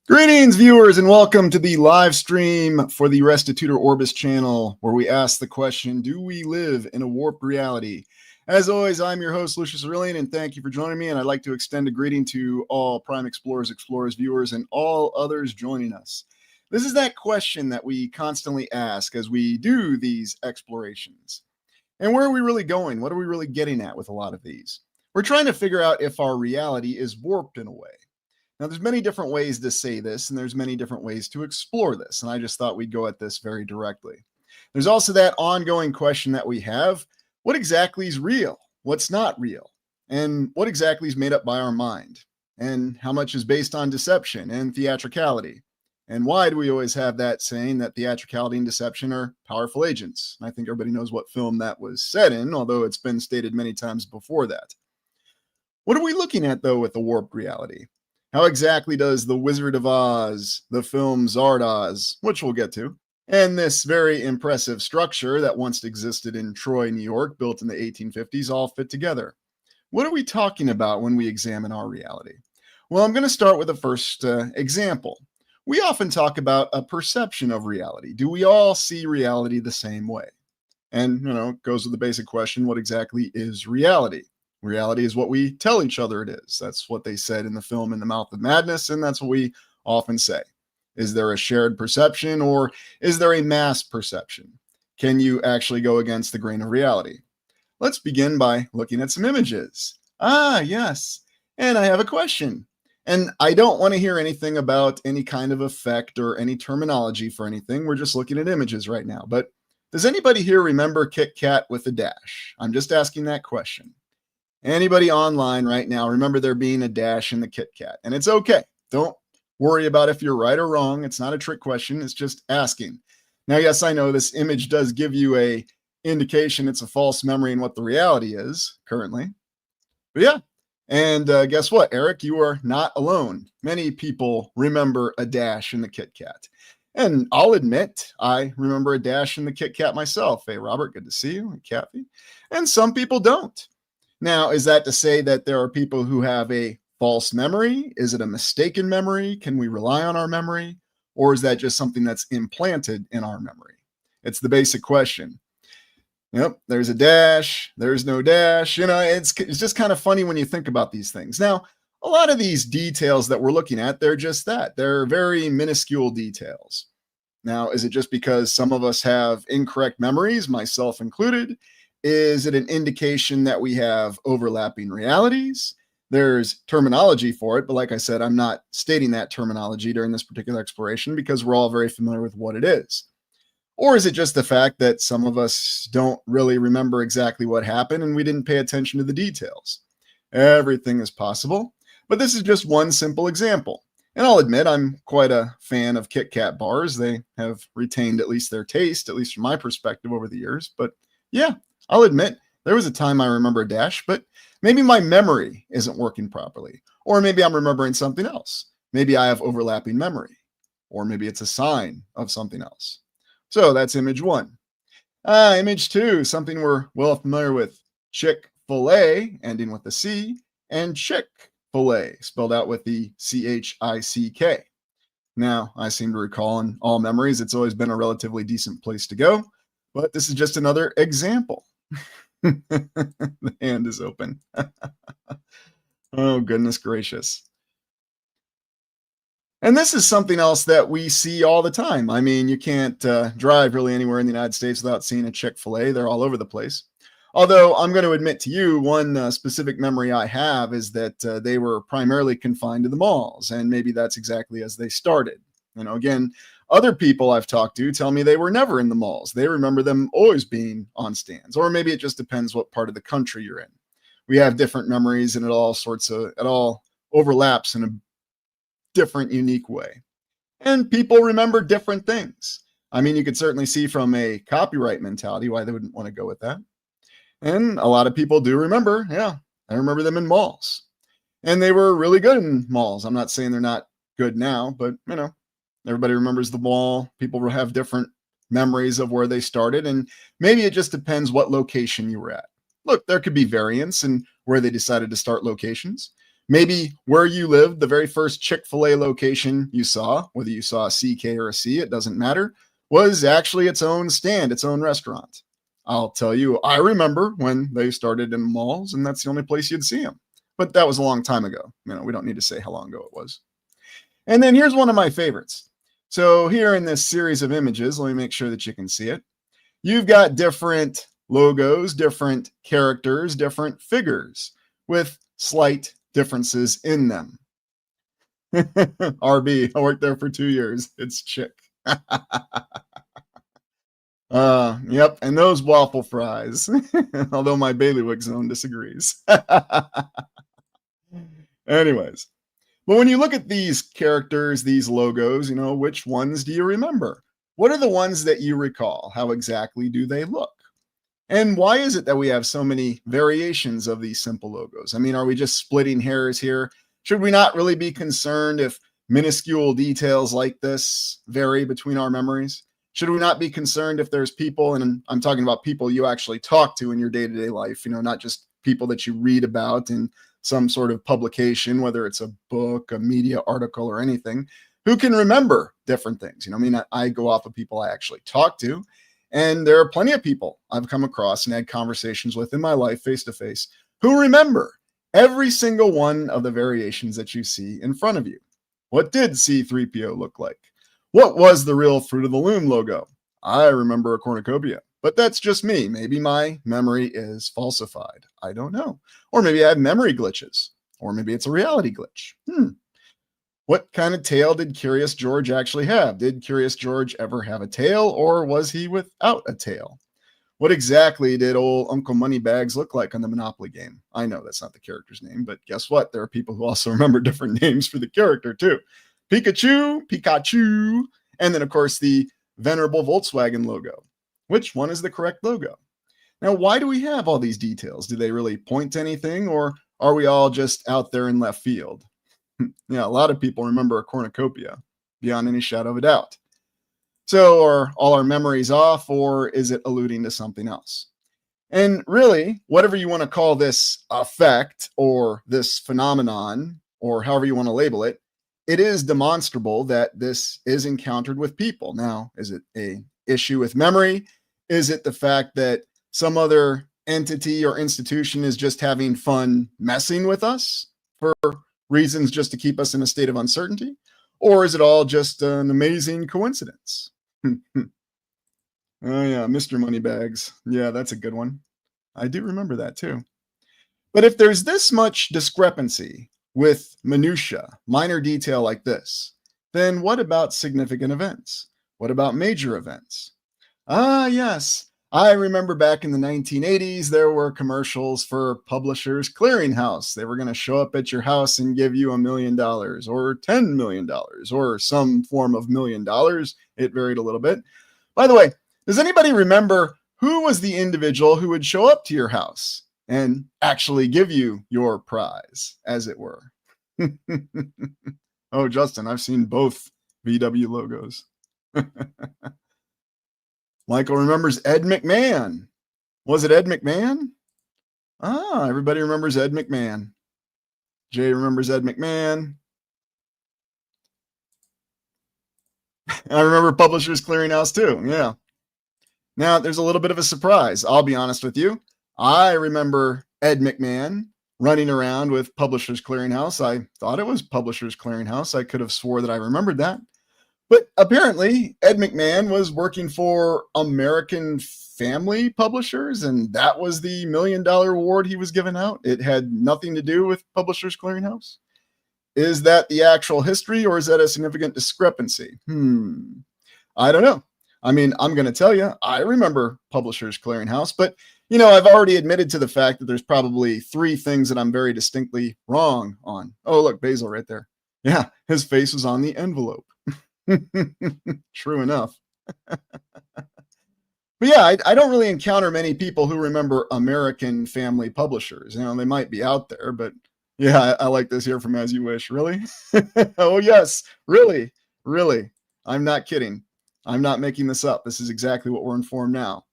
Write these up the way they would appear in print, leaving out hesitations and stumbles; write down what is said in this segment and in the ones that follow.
Greetings, viewers, and welcome to the live stream for the Restitutor Orbis channel, where we ask the question, do we live in a warped reality? As always, I'm your host, Lucius Aurelian, and thank you for joining me, and I'd like to extend a greeting to all Prime Explorers, viewers, and all others joining us. This is that question that we constantly ask as we do these explorations. And where are we really going? What are we really getting at with a lot of these? We're trying to figure out if our reality is warped in a way. Now, there's many different ways to say this, and there's many different ways to explore this, and I just thought we'd go at this very directly. There's also that ongoing question that we have, what exactly is real? What's not real? And what exactly is made up by our mind? And how much is based on deception and theatricality? And why do we always have that saying that theatricality and deception are powerful agents? I think everybody knows what film that was set in, although it's been stated many times before that. What are we looking at, though, with the warped reality? How exactly does The Wizard of Oz, the film Zardoz, which we'll get to, and this very impressive structure that once existed in Troy, New York, built in the 1850s, all fit together? What are we talking about when we examine our reality? Well, I'm going to start with the first example. We often talk about a perception of reality. Do we all see reality the same way? And, it goes with the basic question, what exactly is reality? Reality is what we tell each other it is. That's what they said in the film In the Mouth of Madness, and that's what we often say. Is there a shared perception, or is there a mass perception? Can you actually go against the grain of reality? Let's begin by looking at some images. Ah, yes. And I have a question. And I don't want to hear anything about any kind of effect or any terminology for anything. We're just looking at images right now. But does anybody here remember Kit Kat with a dash? I'm just asking that question. Anybody online right now, remember there being a dash in the Kit Kat. And it's okay. Don't worry about if you're right or wrong. It's not a trick question. It's just asking. Now, yes, I know this image does give you a indication it's a false memory in what the reality is currently. But yeah. And guess what, Eric? You are not alone. Many people remember a dash in the Kit Kat. And I'll admit, I remember a dash in the Kit Kat myself. Hey, Robert, good to see you. And Kathy. And some people don't. Now, is that to say that there are people who have a false memory? Is it a mistaken memory? Can we rely on our memory? Or is that just something that's implanted in our memory? It's the basic question. Yep, there's a dash, there's no dash. It's just kind of funny when you think about these things. Now, a lot of these details that we're looking at, they're just that. They're very minuscule details. Now, is it just because some of us have incorrect memories, myself included? Is it an indication that we have overlapping realities? There's terminology for it, but like I said, I'm not stating that terminology during this particular exploration because we're all very familiar with what it is. Or is it just the fact that some of us don't really remember exactly what happened and we didn't pay attention to the details? Everything is possible, but this is just one simple example. And I'll admit I'm quite a fan of Kit Kat bars. They have retained at least their taste, at least from my perspective over the years. But yeah, I'll admit there was a time I remember a dash, but maybe my memory isn't working properly. Or maybe I'm remembering something else. Maybe I have overlapping memory. Or maybe it's a sign of something else. So that's image one. Image two, something we're well familiar with. Chick-fil-A, ending with the C, and Chick-fil-A, spelled out with the C-H-I-C-K. Now, I seem to recall in all memories, it's always been a relatively decent place to go, but this is just another example. The hand is open. Oh, goodness gracious. And this is something else that we see all the time. I mean, you can't drive really anywhere in the United States without seeing a Chick-fil-A. They're all over the place. Although I'm going to admit to you, one specific memory I have is that they were primarily confined to the malls, and maybe that's exactly as they started. Again, other people I've talked to tell me they were never in the malls. They remember them always being on stands, or maybe it just depends what part of the country you're in. We have different memories, and it all overlaps in a different, unique way. And people remember different things. I mean, you could certainly see from a copyright mentality why they wouldn't want to go with that. And a lot of people do remember, yeah, I remember them in malls. And they were really good in malls. I'm not saying they're not good now, but, everybody remembers the mall. People have different memories of where they started, and maybe it just depends what location you were at. Look, there could be variance in where they decided to start locations. Maybe where you lived, the very first Chick-fil-A location you saw, whether you saw a CK or a C, it doesn't matter, was actually its own stand, its own restaurant. I'll tell you, I remember when they started in malls, and that's the only place you'd see them. But that was a long time ago. We don't need to say how long ago it was. And then here's one of my favorites. So here in this series of images, let me make sure that you can see it. You've got different logos, different characters, different figures with slight differences in them. RB, I worked there for 2 years. It's Chick. Yep, and those waffle fries. Although my bailiwick zone disagrees. Anyways, but when you look at these characters, these logos, which ones do you remember? What are the ones that you recall? How exactly do they look? And why is it that we have so many variations of these simple logos? I mean, are we just splitting hairs here? Should we not really be concerned if minuscule details like this vary between our memories? Should we not be concerned if there's people, and I'm talking about people you actually talk to in your day-to-day life, not just people that you read about in some sort of publication, whether it's a book, a media article, or anything, who can remember different things? I go off of people I actually talk to, and there are plenty of people I've come across and had conversations with in my life face to face who remember every single one of the variations that you see in front of you. What did C3PO look like? What was the real Fruit of the Loom logo? I remember a cornucopia, but that's just me. Maybe my memory is falsified. I don't know. Or maybe I have memory glitches, or maybe it's a reality glitch. What kind of tail did Curious George actually have? Did Curious George ever have a tail, or was he without a tail? What exactly did old Uncle Moneybags look like on the Monopoly game? I know that's not the character's name, but guess what? There are people who also remember different names for the character too. Pikachu, and then of course the venerable Volkswagen logo. Which one is the correct logo? Now, why do we have all these details? Do they really point to anything, or are we all just out there in left field? Yeah, a lot of people remember a cornucopia, beyond any shadow of a doubt. So are all our memories off, or is it alluding to something else? And really, whatever you want to call this effect or this phenomenon, or however you want to label it, it is demonstrable that this is encountered with people. Now, is it an issue with memory? Is it the fact that some other entity or institution is just having fun messing with us for reasons just to keep us in a state of uncertainty? Or is it all just an amazing coincidence? Oh yeah, Mr. Moneybags. Yeah, that's a good one. I do remember that too. But if there's this much discrepancy with minutia, minor detail like this, then what about significant events? What about major events? Yes. I remember back in the 1980s, there were commercials for Publishers Clearinghouse. They were going to show up at your house and give you $1 million or $10 million or some form of $1 million. It varied a little bit. By the way, does anybody remember who was the individual who would show up to your house and actually give you your prize, as it were? Oh, Justin, I've seen both VW logos. Michael remembers Ed McMahon. Was it Ed McMahon? Everybody remembers Ed McMahon. Jay remembers Ed McMahon. I remember Publishers Clearinghouse too. Yeah. Now, there's a little bit of a surprise. I'll be honest with you. I remember Ed McMahon running around with Publishers Clearinghouse. I thought it was Publishers Clearinghouse. I could have swore that I remembered that. But apparently, Ed McMahon was working for American Family Publishers, and that was the $1 million award he was giving out. It had nothing to do with Publishers Clearinghouse. Is that the actual history, or is that a significant discrepancy? I don't know. I mean, I'm going to tell you, I remember Publishers Clearinghouse, but, I've already admitted to the fact that there's probably 3 things that I'm very distinctly wrong on. Oh, look, Basil right there. Yeah, his face was on the envelope. True enough. But yeah, I don't really encounter many people who remember American Family Publishers. They might be out there, but yeah, I like this here from As You Wish. Really? Oh, yes. Really? Really? I'm not kidding. I'm not making this up. This is exactly what we're informed now.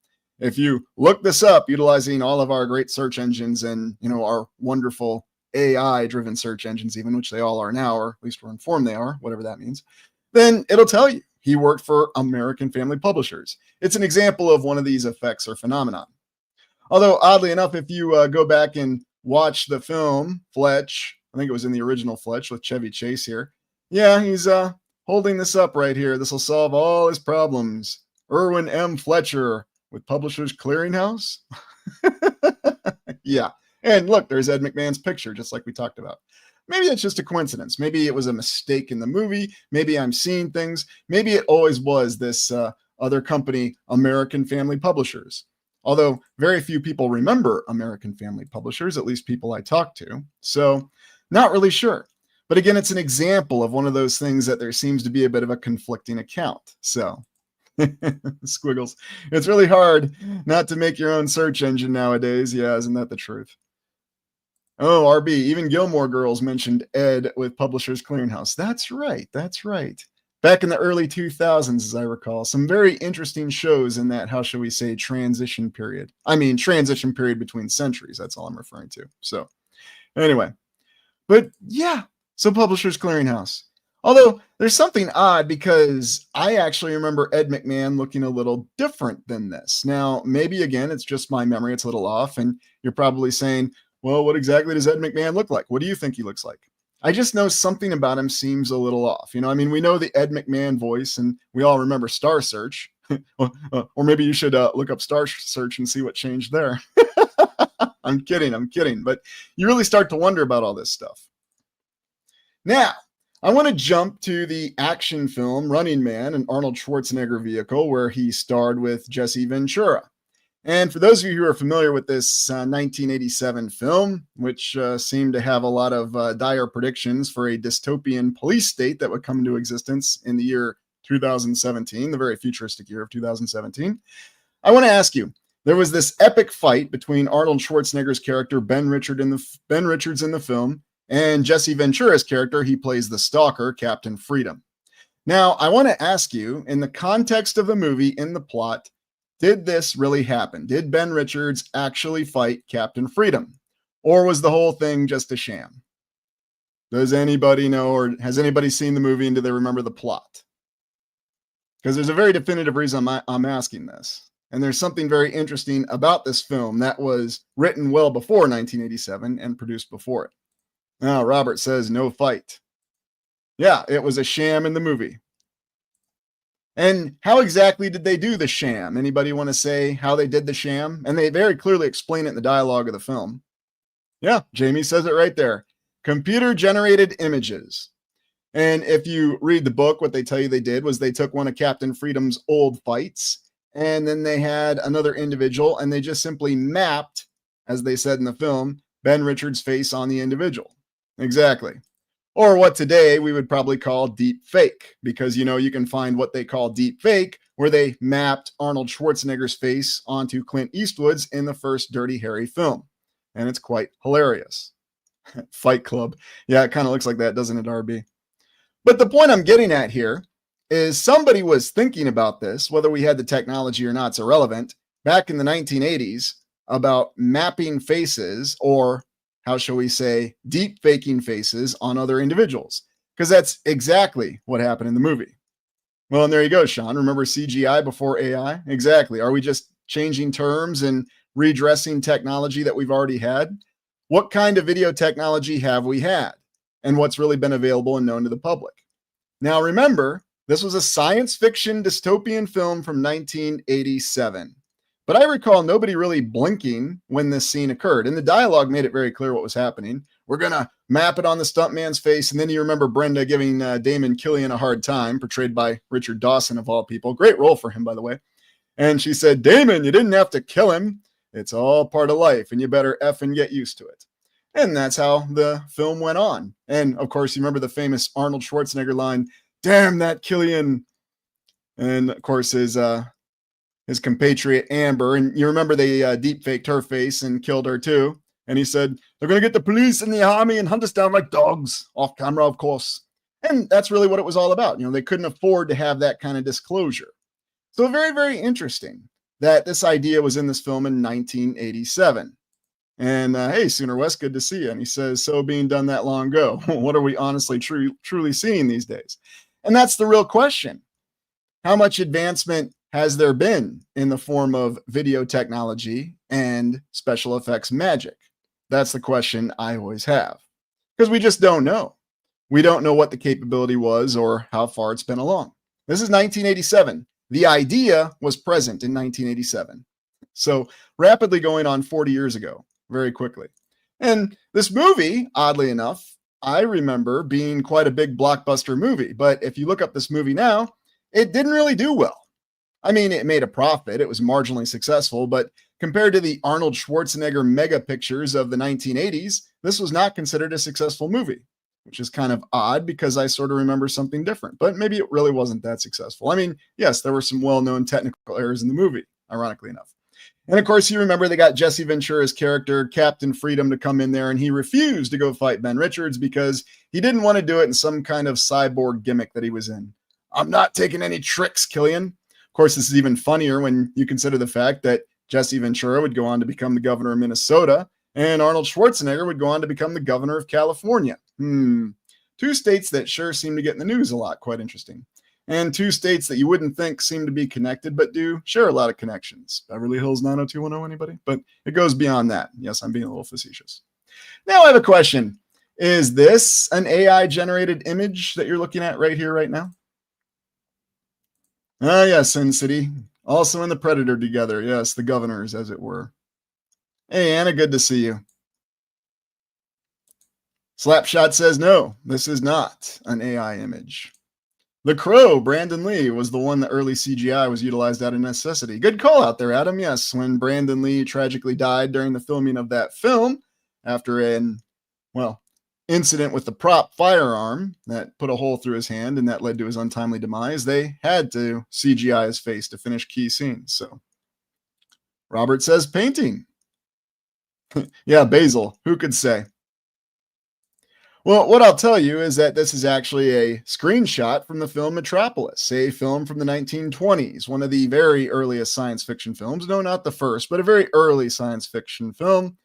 If you look this up utilizing all of our great search engines and, our wonderful AI-driven search engines even, which they all are now, or at least we're informed they are, whatever that means, then it'll tell you he worked for American Family Publishers. It's an example of one of these effects or phenomenon. Although, oddly enough, if you go back and watch the film Fletch, I think it was in the original Fletch with Chevy Chase here. Yeah, he's holding this up right here. This will solve all his problems. Irwin M. Fletcher with Publishers Clearinghouse. Yeah. And look, there's Ed McMahon's picture, just like we talked about. Maybe it's just a coincidence. Maybe it was a mistake in the movie. Maybe I'm seeing things. Maybe it always was this other company, American Family Publishers. Although very few people remember American Family Publishers, at least people I talk to. So not really sure. But again, it's an example of one of those things that there seems to be a bit of a conflicting account. So squiggles. It's really hard not to make your own search engine nowadays. Yeah, isn't that the truth? Oh, RB, even Gilmore Girls mentioned Ed with Publishers Clearinghouse. That's right. That's right. Back in the early 2000s, as I recall, some very interesting shows in that, how shall we say, transition period. I mean, transition period between centuries. That's all I'm referring to. So anyway, but yeah, so Publishers Clearinghouse. Although there's something odd because I actually remember Ed McMahon looking a little different than this. Now, maybe again, it's just my memory. It's a little off. And you're probably saying, well, what exactly does Ed McMahon look like? What do you think he looks like? I just know something about him seems a little off. You know, I mean, we know the Ed McMahon voice and we all remember Star Search. Or maybe you should look up Star Search and see what changed there. I'm kidding. But you really start to wonder about all this stuff. Now, I want to jump to the action film Running Man, an Arnold Schwarzenegger vehicle where he starred with Jesse Ventura. And for those of you who are familiar with this 1987 film, which seemed to have a lot of dire predictions for a dystopian police state that would come into existence in the year 2017, the very futuristic year of 2017, I want to ask you, there was this epic fight between Arnold Schwarzenegger's character Ben Richards in the film and Jesse Ventura's character. He plays the stalker, Captain Freedom. Now, I want to ask you, in the context of the movie, in the plot, did this really happen? Did Ben Richards actually fight Captain Freedom? Or was the whole thing just a sham? Does anybody know, or has anybody seen the movie and do they remember the plot? Because there's a very definitive reason I'm asking this. And there's something very interesting about this film that was written well before 1987 and produced before it. Now, Robert says no fight. Yeah, it was a sham in the movie. And how exactly did they do the sham? Anybody want to say how they did the sham? And they very clearly explain it in the dialogue of the film. Yeah, Jamie says it right there. Computer-generated images. And if you read the book, what they tell you they did was they took one of Captain Freedom's old fights, and then they had another individual, and they just simply mapped, as they said in the film, Ben Richards' face on the individual. Exactly. Or what today we would probably call deep fake, because, you know, you can find what they call deep fake, where they mapped Arnold Schwarzenegger's face onto Clint Eastwood's in the first Dirty Harry film. And it's quite hilarious. Fight Club. Yeah, it kind of looks like that, doesn't it, RB? But the point I'm getting at here is somebody was thinking about this, whether we had the technology or not, it's irrelevant, back in the 1980s about mapping faces, or how shall we say, deep faking faces on other individuals, because that's exactly what happened in the movie. Well, and there you go, Sean. Remember CGI before AI? Exactly. Are we just changing terms and redressing technology that we've already had? What kind of video technology have we had? And what's really been available and known to the public? Now, remember, this was a science fiction dystopian film from 1987. But I recall nobody really blinking when this scene occurred. And the dialogue made it very clear what was happening. We're going to map it on the stuntman's face. And then you remember Brenda giving Damon Killian a hard time, portrayed by Richard Dawson, of all people. Great role for him, by the way. And she said, Damon, you didn't have to kill him. It's all part of life, and you better effing get used to it. And that's how the film went on. And, of course, you remember the famous Arnold Schwarzenegger line, damn that Killian. And, of course, his compatriot Amber, and you remember they deep faked her face and killed her too. And he said, they're going to get the police and the army and hunt us down like dogs, off camera, of course. And that's really what it was all about. You know, they couldn't afford to have that kind of disclosure. So very, very interesting that this idea was in this film in 1987. And hey, Sooner West, good to see you. And he says, so being done that long ago, what are we honestly truly seeing these days? And that's the real question. How much advancement has there been in the form of video technology and special effects magic? That's the question I always have because we just don't know. We don't know what the capability was or how far it's been along. This is 1987. The idea was present in 1987. So rapidly going on 40 years ago, very quickly. And this movie, oddly enough, I remember being quite a big blockbuster movie. But if you look up this movie now, it didn't really do well. I mean, it made a profit, it was marginally successful, but compared to the Arnold Schwarzenegger mega pictures of the 1980s, this was not considered a successful movie, which is kind of odd because I sort of remember something different, but maybe it really wasn't that successful. I mean, yes, there were some well known technical errors in the movie, ironically enough. And of course, you remember they got Jesse Ventura's character, Captain Freedom, to come in there, and he refused to go fight Ben Richards because he didn't want to do it in some kind of cyborg gimmick that he was in. I'm not taking any tricks, Killian. Of course, this is even funnier when you consider the fact that Jesse Ventura would go on to become the governor of Minnesota, and Arnold Schwarzenegger would go on to become the governor of California. Two states that sure seem to get in the news a lot. Quite interesting. And two states that you wouldn't think seem to be connected, but do share a lot of connections. Beverly Hills 90210, anybody? But it goes beyond that. Yes, I'm being a little facetious. Now I have a question. Is this an AI-generated image that you're looking at right here, right now? Ah, yes, Sin City. Also in the Predator together. Yes, the governors, as it were. Hey, Anna, good to see you. Slapshot says, no, this is not an AI image. The Crow, Brandon Lee, was the one that early CGI was utilized out of necessity. Good call out there, Adam. Yes, when Brandon Lee tragically died during the filming of that film after an, incident with the prop firearm that put a hole through his hand and that led to his untimely demise, they had to CGI his face to finish key scenes. So Robert says painting. Yeah, Basil, who could say? Well, what I'll tell you is that this is actually a screenshot from the film Metropolis, a film from the 1920s, one of the very earliest science fiction films. No, not the first, but a very early science fiction film.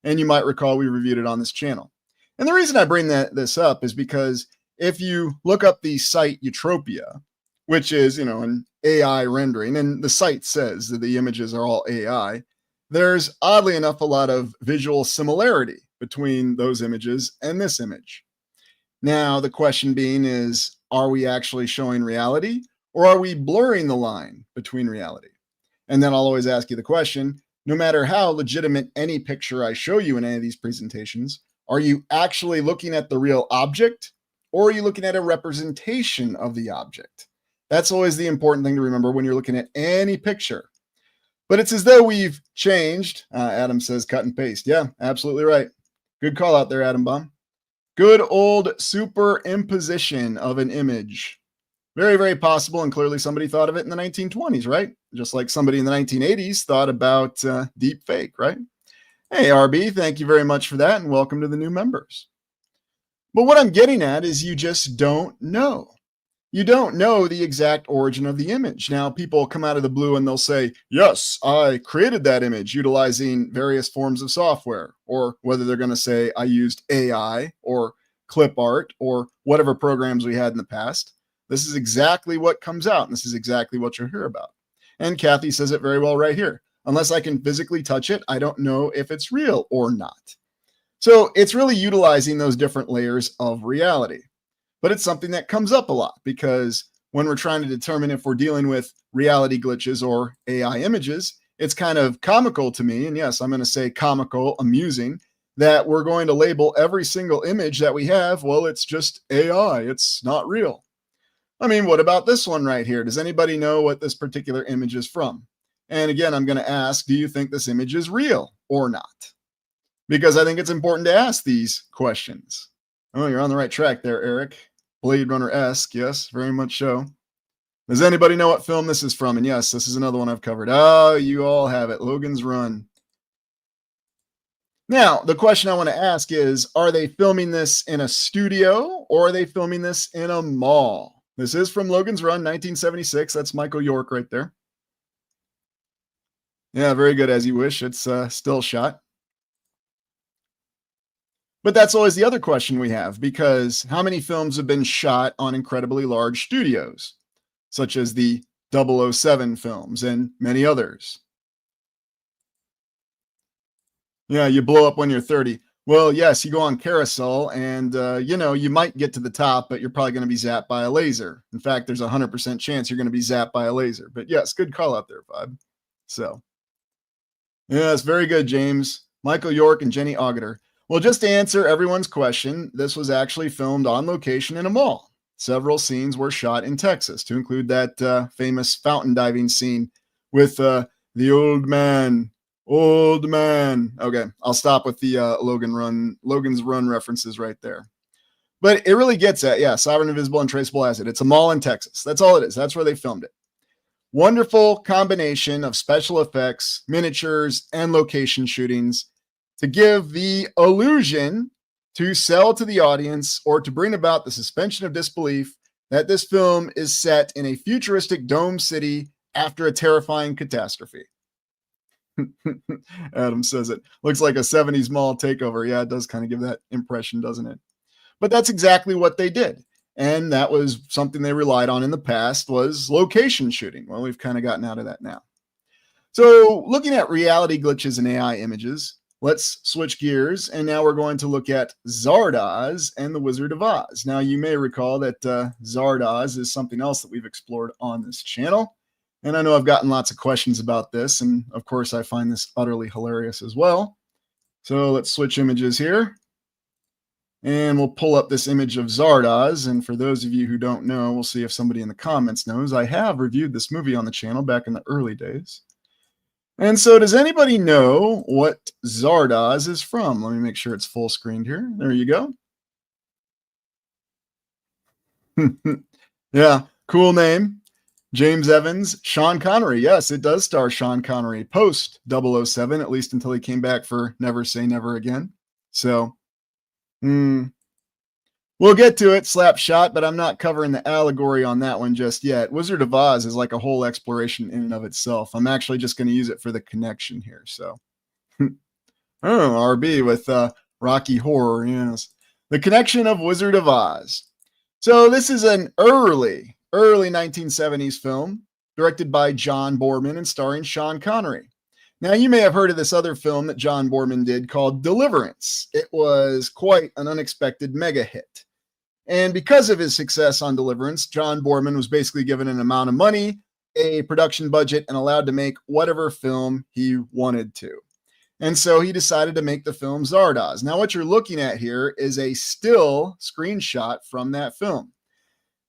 And you might recall we reviewed it on this channel. And the reason I bring this up is because if you look up the site Utopia, which is, an AI rendering, and the site says that the images are all AI, there's oddly enough a lot of visual similarity between those images and this image. Now, the question being is, are we actually showing reality or are we blurring the line between reality? And then I'll always ask you the question, no matter how legitimate any picture I show you in any of these presentations, are you actually looking at the real object or are you looking at a representation of the object? That's always the important thing to remember when you're looking at any picture. But it's as though we've changed. Adam says cut and paste. Yeah, absolutely right. Good call out there, Adam Baum. Good old superimposition of an image. Very, very possible, and clearly somebody thought of it in the 1920s, right? Just like somebody in the 1980s thought about deep fake, right? Hey, RB, thank you very much for that, and welcome to the new members. But what I'm getting at is you just don't know. You don't know the exact origin of the image. Now, people come out of the blue and they'll say, yes, I created that image utilizing various forms of software, or whether they're going to say I used AI or clip art or whatever programs we had in the past. This is exactly what comes out, and this is exactly what you'll hear about. And Kathy says it very well right here. Unless I can physically touch it, I don't know if it's real or not. So it's really utilizing those different layers of reality. But it's something that comes up a lot because when we're trying to determine if we're dealing with reality glitches or AI images, it's kind of comical to me, and yes, I'm going to say comical, amusing, that we're going to label every single image that we have, well, it's just AI, it's not real. I mean, what about this one right here? Does anybody know what this particular image is from? And again, I'm going to ask, do you think this image is real or not? Because I think it's important to ask these questions. Oh, you're on the right track there, Eric. Blade Runner-esque, yes, very much so. Does anybody know what film this is from? And yes, this is another one I've covered. Oh, you all have it. Logan's Run. Now, the question I want to ask is, are they filming this in a studio or are they filming this in a mall? This is from Logan's Run, 1976. That's Michael York right there. Yeah, very good, As You Wish. It's still shot. But that's always the other question we have, because how many films have been shot on incredibly large studios, such as the 007 films and many others? Yeah, you blow up when you're 30. Well, yes, you go on carousel and, you might get to the top, but you're probably going to be zapped by a laser. In fact, there's a 100% chance you're going to be zapped by a laser. But yes, good call out there, Bob. So, yes, very good, James. Michael York and Jenny Augeter. Well, just to answer everyone's question, this was actually filmed on location in a mall. Several scenes were shot in Texas, to include that famous fountain diving scene with the old man. Old man. Okay, I'll stop with the Logan's Run references right there. But it really gets at, yeah, Sovereign, Invisible, and Traceable Asset. It's a mall in Texas. That's all it is. That's where they filmed it. Wonderful combination of special effects, miniatures, and location shootings to give the illusion to sell to the audience or to bring about the suspension of disbelief that this film is set in a futuristic dome city after a terrifying catastrophe. Adam says it looks like a 70s mall takeover. Yeah, it does kind of give that impression, doesn't it? But that's exactly what they did. And that was something they relied on in the past, was location shooting. Well, we've kind of gotten out of that now. So looking at reality glitches in AI images, let's switch gears. And now we're going to look at Zardoz and the Wizard of Oz. Now, you may recall that Zardoz is something else that we've explored on this channel. And I know I've gotten lots of questions about this. And of course, I find this utterly hilarious as well. So let's switch images here. And we'll pull up this image of Zardoz. And for those of you who don't know, we'll see if somebody in the comments knows. I have reviewed this movie on the channel back in the early days. And so does anybody know what Zardoz is from? Let me make sure it's full screened here. There you go. Yeah, cool name. James Evans, Sean Connery. Yes, it does star Sean Connery post 007, at least until he came back for Never Say Never Again. So, we'll get to it, slap shot, but I'm not covering the allegory on that one just yet. Wizard of Oz is like a whole exploration in and of itself. I'm actually just going to use it for the connection here. So, RB with Rocky Horror, yes. The connection of Wizard of Oz. So this is an early 1970s film directed by John Boorman and starring Sean Connery. Now, you may have heard of this other film that John Boorman did called Deliverance. It was quite an unexpected mega hit. And because of his success on Deliverance, John Boorman was basically given an amount of money, a production budget, and allowed to make whatever film he wanted to. And so he decided to make the film Zardoz. Now, what you're looking at here is a still screenshot from that film.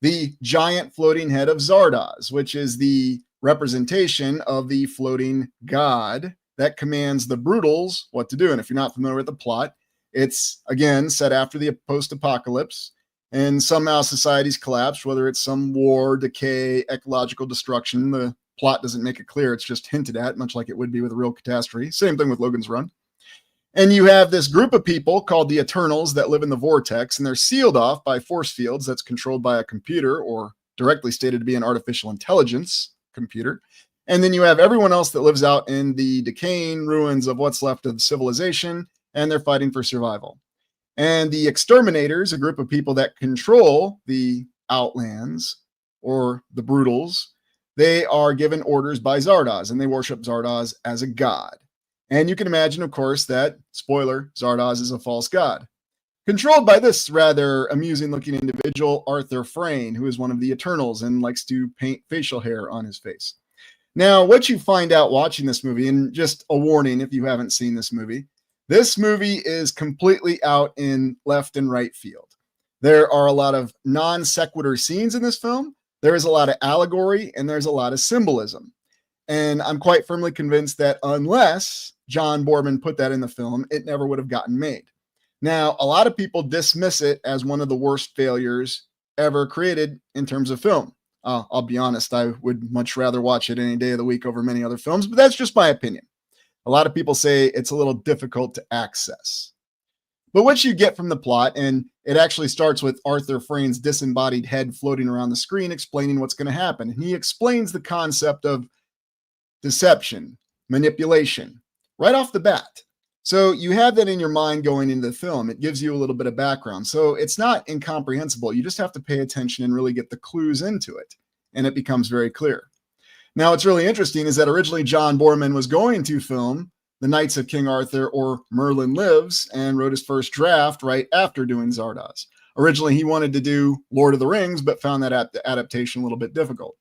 The giant floating head of Zardoz, which is the representation of the floating god that commands the Brutals what to do. And if you're not familiar with the plot, it's, again, set after the post-apocalypse, and somehow society's collapsed, whether it's some war, decay, ecological destruction. The plot doesn't make it clear. It's just hinted at, much like it would be with a real catastrophe. Same thing with Logan's Run. And you have this group of people called the Eternals that live in the vortex, and they're sealed off by force fields that's controlled by a computer, or directly stated to be an artificial intelligence computer. And then you have everyone else that lives out in the decaying ruins of what's left of civilization, and they're fighting for survival. And the Exterminators, a group of people that control the Outlands, or the Brutals, they are given orders by Zardoz, and they worship Zardoz as a god. And you can imagine, of course, that, spoiler, Zardoz is a false god. Controlled by this rather amusing-looking individual, Arthur Frayne, who is one of the Eternals and likes to paint facial hair on his face. Now, what you find out watching this movie, and just a warning if you haven't seen this movie is completely out in left and right field. There are a lot of non sequitur scenes in this film. There is a lot of allegory, and there's a lot of symbolism. And I'm quite firmly convinced that unless John Boorman put that in the film, it never would have gotten made. Now, a lot of people dismiss it as one of the worst failures ever created in terms of film. I'll be honest, I would much rather watch it any day of the week over many other films, but that's just my opinion. A lot of people say it's a little difficult to access. But what you get from the plot, and it actually starts with Arthur Frayne's disembodied head floating around the screen explaining what's going to happen. And he explains the concept of deception, manipulation, right off the bat. So you have that in your mind going into the film. It gives you a little bit of background. So it's not incomprehensible. You just have to pay attention and really get the clues into it, and it becomes very clear. Now, what's really interesting is that originally John Boorman was going to film The Knights of King Arthur or Merlin Lives and wrote his first draft right after doing Zardoz. Originally, he wanted to do Lord of the Rings, but found that adaptation a little bit difficult.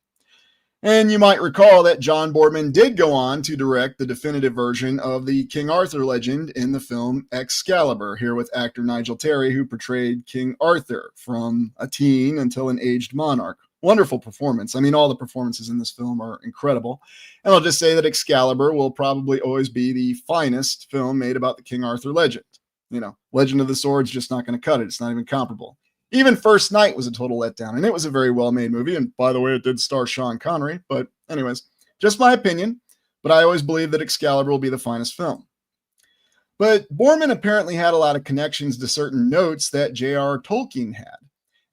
And you might recall that John Boorman did go on to direct the definitive version of the King Arthur legend in the film Excalibur, here with actor Nigel Terry, who portrayed King Arthur from a teen until an aged monarch. Wonderful performance. I mean, all the performances in this film are incredible. And I'll just say that Excalibur will probably always be the finest film made about the King Arthur legend. You know, Legend of the Sword's just not going to cut it. It's not even comparable. Even First Night was a total letdown, and it was a very well-made movie. And by the way, it did star Sean Connery. But anyways, just my opinion. But I always believe that Excalibur will be the finest film. But Boorman apparently had a lot of connections to certain notes that J.R. Tolkien had.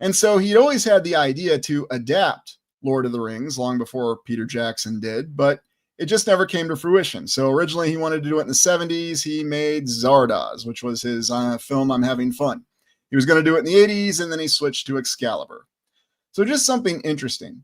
And so he'd always had the idea to adapt Lord of the Rings long before Peter Jackson did, but it just never came to fruition. So originally he wanted to do it in the 70s. He made Zardoz, which was his film I'm Having Fun. He was going to do it in the 80s, and then he switched to Excalibur. So just something interesting.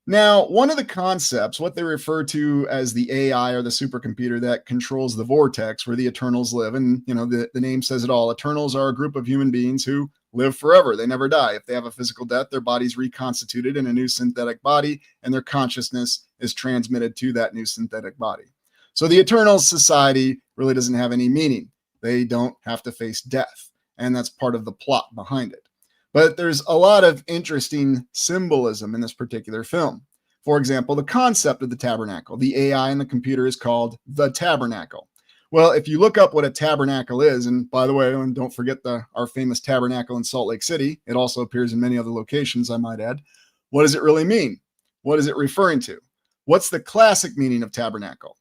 Now, one of the concepts, what they refer to as the AI or the supercomputer that controls the vortex where the Eternals live, and you know the name says it all. Eternals are a group of human beings who live forever. They never die. If they have a physical death, their body's reconstituted in a new synthetic body, and their consciousness is transmitted to that new synthetic body. So the Eternals society really doesn't have any meaning. They don't have to face death, and that's part of the plot behind it. But there's a lot of interesting symbolism in this particular film. For example, the concept of the tabernacle. The AI in the computer is called the tabernacle. Well, if you look up what a tabernacle is, and by the way, and don't forget our famous tabernacle in Salt Lake City, it also appears in many other locations, I might add. What does it really mean? What is it referring to? What's the classic meaning of tabernacle?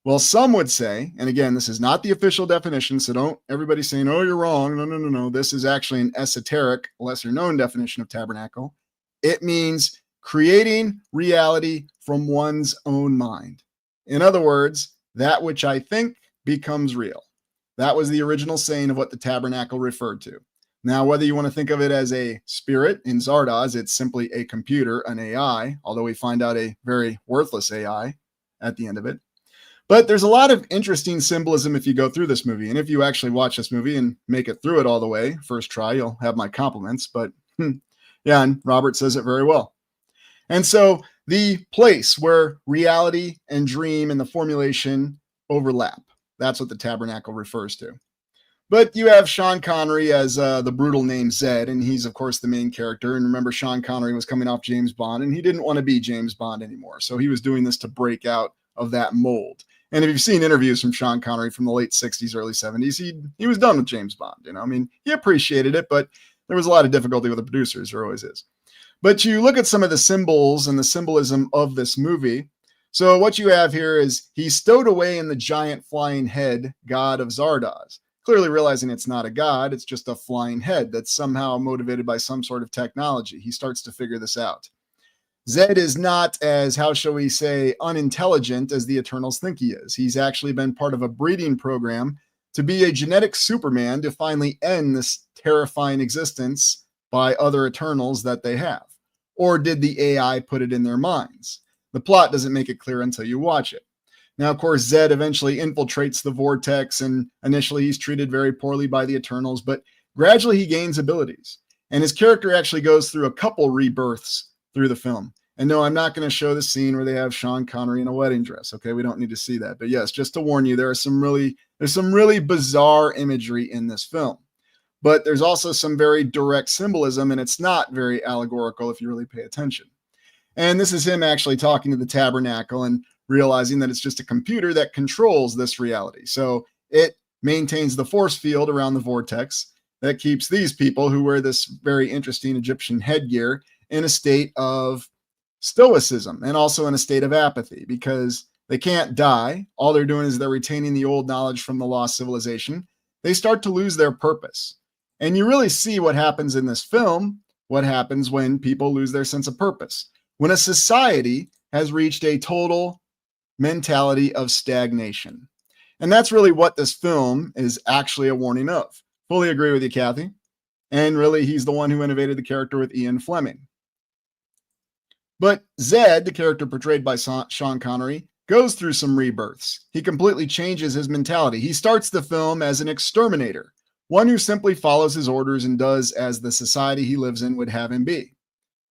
Well, some would say, and again, this is not the official definition, so don't everybody saying, oh, you're wrong. No. This is actually an esoteric, lesser known definition of tabernacle. It means creating reality from one's own mind. In other words, that which I think becomes real. That was the original saying of what the tabernacle referred to. Now, whether you want to think of it as a spirit in Zardoz, it's simply a computer, an AI, although we find out a very worthless AI at the end of it. But there's a lot of interesting symbolism if you go through this movie. And if you actually watch this movie and make it through it all the way, first try, you'll have my compliments. But yeah, and Robert says it very well. And so the place where reality and dream and the formulation overlap, that's what the tabernacle refers to. But you have Sean Connery as the brutal name Zed, and he's, of course, the main character. And remember, Sean Connery was coming off James Bond, and he didn't want to be James Bond anymore. So he was doing this to break out of that mold. And if you've seen interviews from Sean Connery from the late 60s, early 70s, he was done with James Bond. You know, I mean, he appreciated it, but there was a lot of difficulty with the producers. There always is. But you look at some of the symbols and the symbolism of this movie. So what you have here is he's stowed away in the giant flying head god of Zardoz, clearly realizing it's not a god, it's just a flying head that's somehow motivated by some sort of technology. He starts to figure this out. Zed is not as, how shall we say, unintelligent as the Eternals think he is. He's actually been part of a breeding program to be a genetic Superman to finally end this terrifying existence by other Eternals that they have. Or did the AI put it in their minds? The plot doesn't make it clear until you watch it. Now, of course, Zed eventually infiltrates the vortex, and initially he's treated very poorly by the Eternals, but gradually he gains abilities. And his character actually goes through a couple rebirths through the film. And no, I'm not going to show the scene where they have Sean Connery in a wedding dress. Okay, we don't need to see that. But yes, just to warn you, there's some really bizarre imagery in this film. But there's also some very direct symbolism, and it's not very allegorical if you really pay attention. And this is him actually talking to the tabernacle and realizing that it's just a computer that controls this reality. So it maintains the force field around the vortex that keeps these people who wear this very interesting Egyptian headgear in a state of stoicism and also in a state of apathy because they can't die. All they're doing is they're retaining the old knowledge from the lost civilization. They start to lose their purpose. And you really see what happens in this film, what happens when people lose their sense of purpose. When a society has reached a total mentality of stagnation. And that's really what this film is actually a warning of. Fully agree with you, Kathy. And really, he's the one who innovated the character with Ian Fleming. But Zed, the character portrayed by Sean Connery, goes through some rebirths. He completely changes his mentality. He starts the film as an exterminator, one who simply follows his orders and does as the society he lives in would have him be.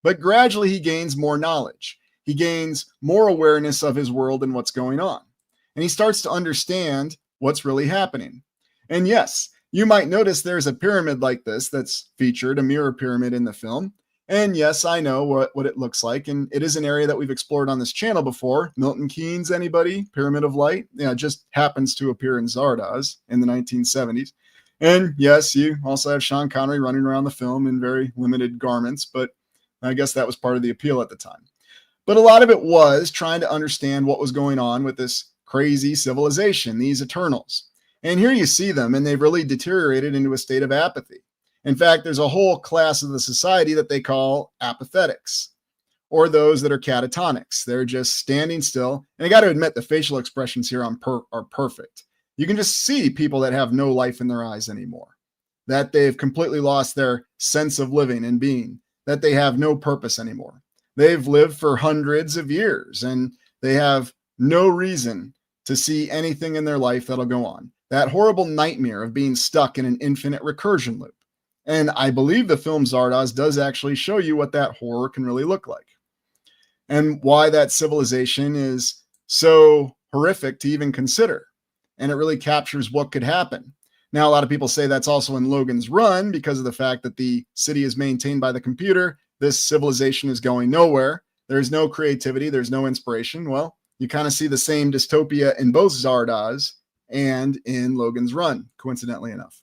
But gradually he gains more knowledge. He gains more awareness of his world and what's going on. And he starts to understand what's really happening. And yes, you might notice there's a pyramid like this that's featured, a mirror pyramid in the film. And yes, I know what it looks like. And it is an area that we've explored on this channel before. Milton Keynes, anybody? Pyramid of Light? Yeah, it just happens to appear in Zardoz in the 1970s. And yes, you also have Sean Connery running around the film in very limited garments, but I guess that was part of the appeal at the time. But a lot of it was trying to understand what was going on with this crazy civilization, these Eternals. And here you see them, and they've really deteriorated into a state of apathy. In fact, there's a whole class of the society that they call apathetics, or those that are catatonics. They're just standing still. And I got to admit, the facial expressions here are perfect. You can just see people that have no life in their eyes anymore, that they've completely lost their sense of living and being, that they have no purpose anymore. They've lived for hundreds of years, and they have no reason to see anything in their life that'll go on. That horrible nightmare of being stuck in an infinite recursion loop. And I believe the film Zardoz does actually show you what that horror can really look like, and why that civilization is so horrific to even consider. And it really captures what could happen. Now, a lot of people say that's also in Logan's Run because of the fact that the city is maintained by the computer. This civilization is going nowhere. There's no creativity. There's no inspiration. Well, you kind of see the same dystopia in both Zardoz and in Logan's Run, coincidentally enough.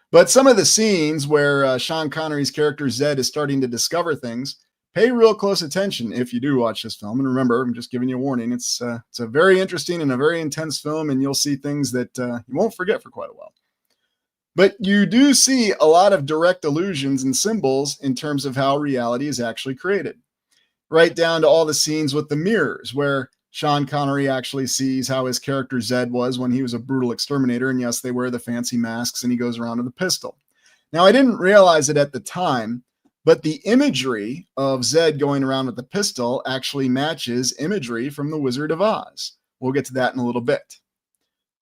But some of the scenes where Sean Connery's character Zed is starting to discover things, pay real close attention if you do watch this film. And remember, I'm just giving you a warning. It's a very interesting and a very intense film, and you'll see things that you won't forget for quite a while. But you do see a lot of direct allusions and symbols in terms of how reality is actually created, right down to all the scenes with the mirrors where Sean Connery actually sees how his character Zed was when he was a brutal exterminator. And yes, they wear the fancy masks and he goes around with a pistol. Now, I didn't realize it at the time, but the imagery of Zed going around with the pistol actually matches imagery from The Wizard of Oz. We'll get to that in a little bit.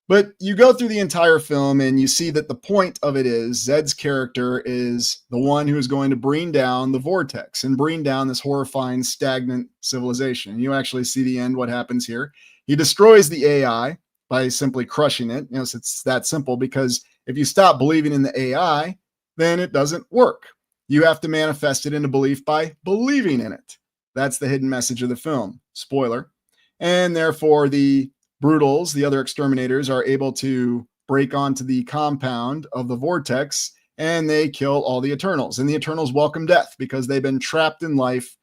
But you go through the entire film and you see that the point of it is Zed's character is the one who is going to bring down the vortex and bring down this horrifying, stagnant civilization. You actually see the end, what happens here. He destroys the AI by simply crushing it. You know, it's that simple, because if you stop believing in the AI, then it doesn't work. You have to manifest it into belief by believing in it. That's the hidden message of the film. Spoiler. And therefore, the Brutals, the other exterminators, are able to break onto the compound of the vortex, and they kill all the Eternals. And the Eternals welcome death because they've been trapped in life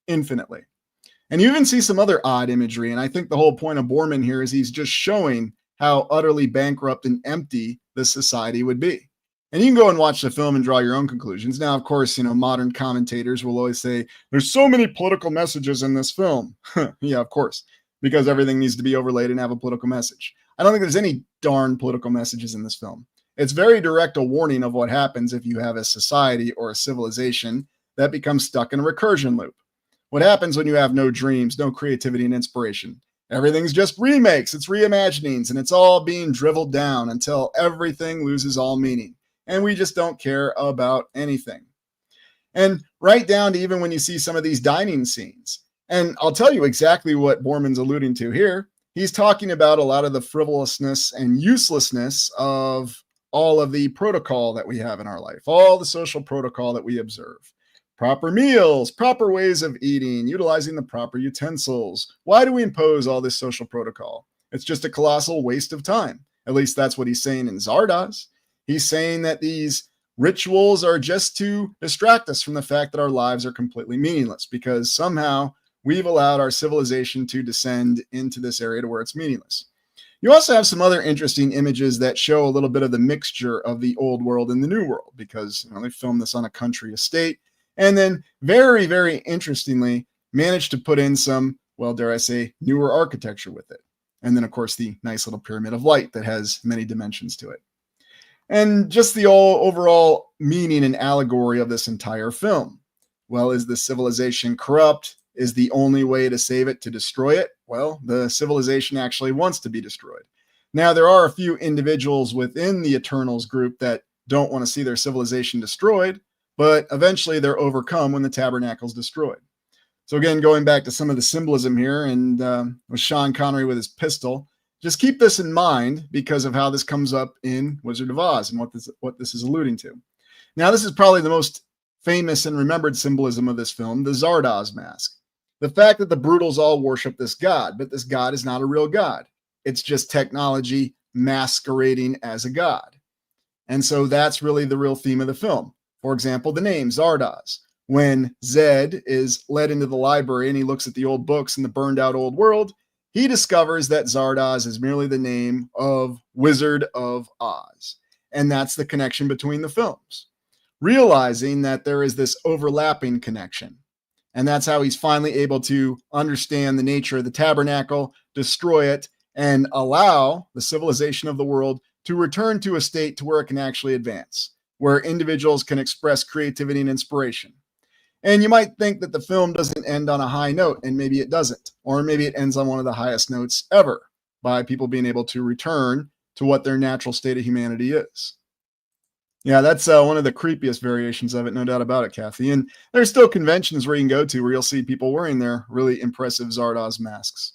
infinitely. And you even see some other odd imagery. And I think the whole point of Borman here is he's just showing how utterly bankrupt and empty this society would be. And you can go and watch the film and draw your own conclusions. Now, of course, modern commentators will always say, there's so many political messages in this film. Yeah, of course, because everything needs to be overlaid and have a political message. I don't think there's any darn political messages in this film. It's very direct a warning of what happens if you have a society or a civilization that becomes stuck in a recursion loop. What happens when you have no dreams, no creativity and inspiration? Everything's just remakes, it's reimaginings, and it's all being driveled down until everything loses all meaning. And we just don't care about anything. And right down to even when you see some of these dining scenes. And I'll tell you exactly what Borman's alluding to here. He's talking about a lot of the frivolousness and uselessness of all of the protocol that we have in our life, all the social protocol that we observe. Proper meals, proper ways of eating, utilizing the proper utensils. Why do we impose all this social protocol? It's just a colossal waste of time. At least that's what he's saying in Zardoz. He's saying that these rituals are just to distract us from the fact that our lives are completely meaningless, because somehow we've allowed our civilization to descend into this area to where it's meaningless. You also have some other interesting images that show a little bit of the mixture of the old world and the new world, because they filmed this on a country estate, and then very, very interestingly managed to put in some, well, dare I say, newer architecture with it. And then, of course, the nice little pyramid of light that has many dimensions to it. And just the overall meaning and allegory of this entire film. Well, is the civilization corrupt? Is the only way to save it to destroy it? Well, the civilization actually wants to be destroyed. Now, there are a few individuals within the Eternals group that don't want to see their civilization destroyed, but eventually they're overcome when the tabernacle is destroyed. So again, going back to some of the symbolism here, and with Sean Connery with his pistol, just keep this in mind because of how this comes up in Wizard of Oz and what this is alluding to. Now, this is probably the most famous and remembered symbolism of this film, the Zardoz mask. The fact that the Brutals all worship this god, but this god is not a real god. It's just technology masquerading as a god. And so that's really the real theme of the film. For example, the name Zardoz. When Zed is led into the library and he looks at the old books in the burned out old world, he discovers that Zardoz is merely the name of Wizard of Oz. And that's the connection between the films. Realizing that there is this overlapping connection. And that's how he's finally able to understand the nature of the tabernacle, destroy it, and allow the civilization of the world to return to a state to where it can actually advance, where individuals can express creativity and inspiration. And you might think that the film doesn't end on a high note, and maybe it doesn't. Or maybe it ends on one of the highest notes ever by people being able to return to what their natural state of humanity is. Yeah, that's one of the creepiest variations of it, no doubt about it, Kathy. And there's still conventions where you can go to where you'll see people wearing their really impressive Zardoz masks.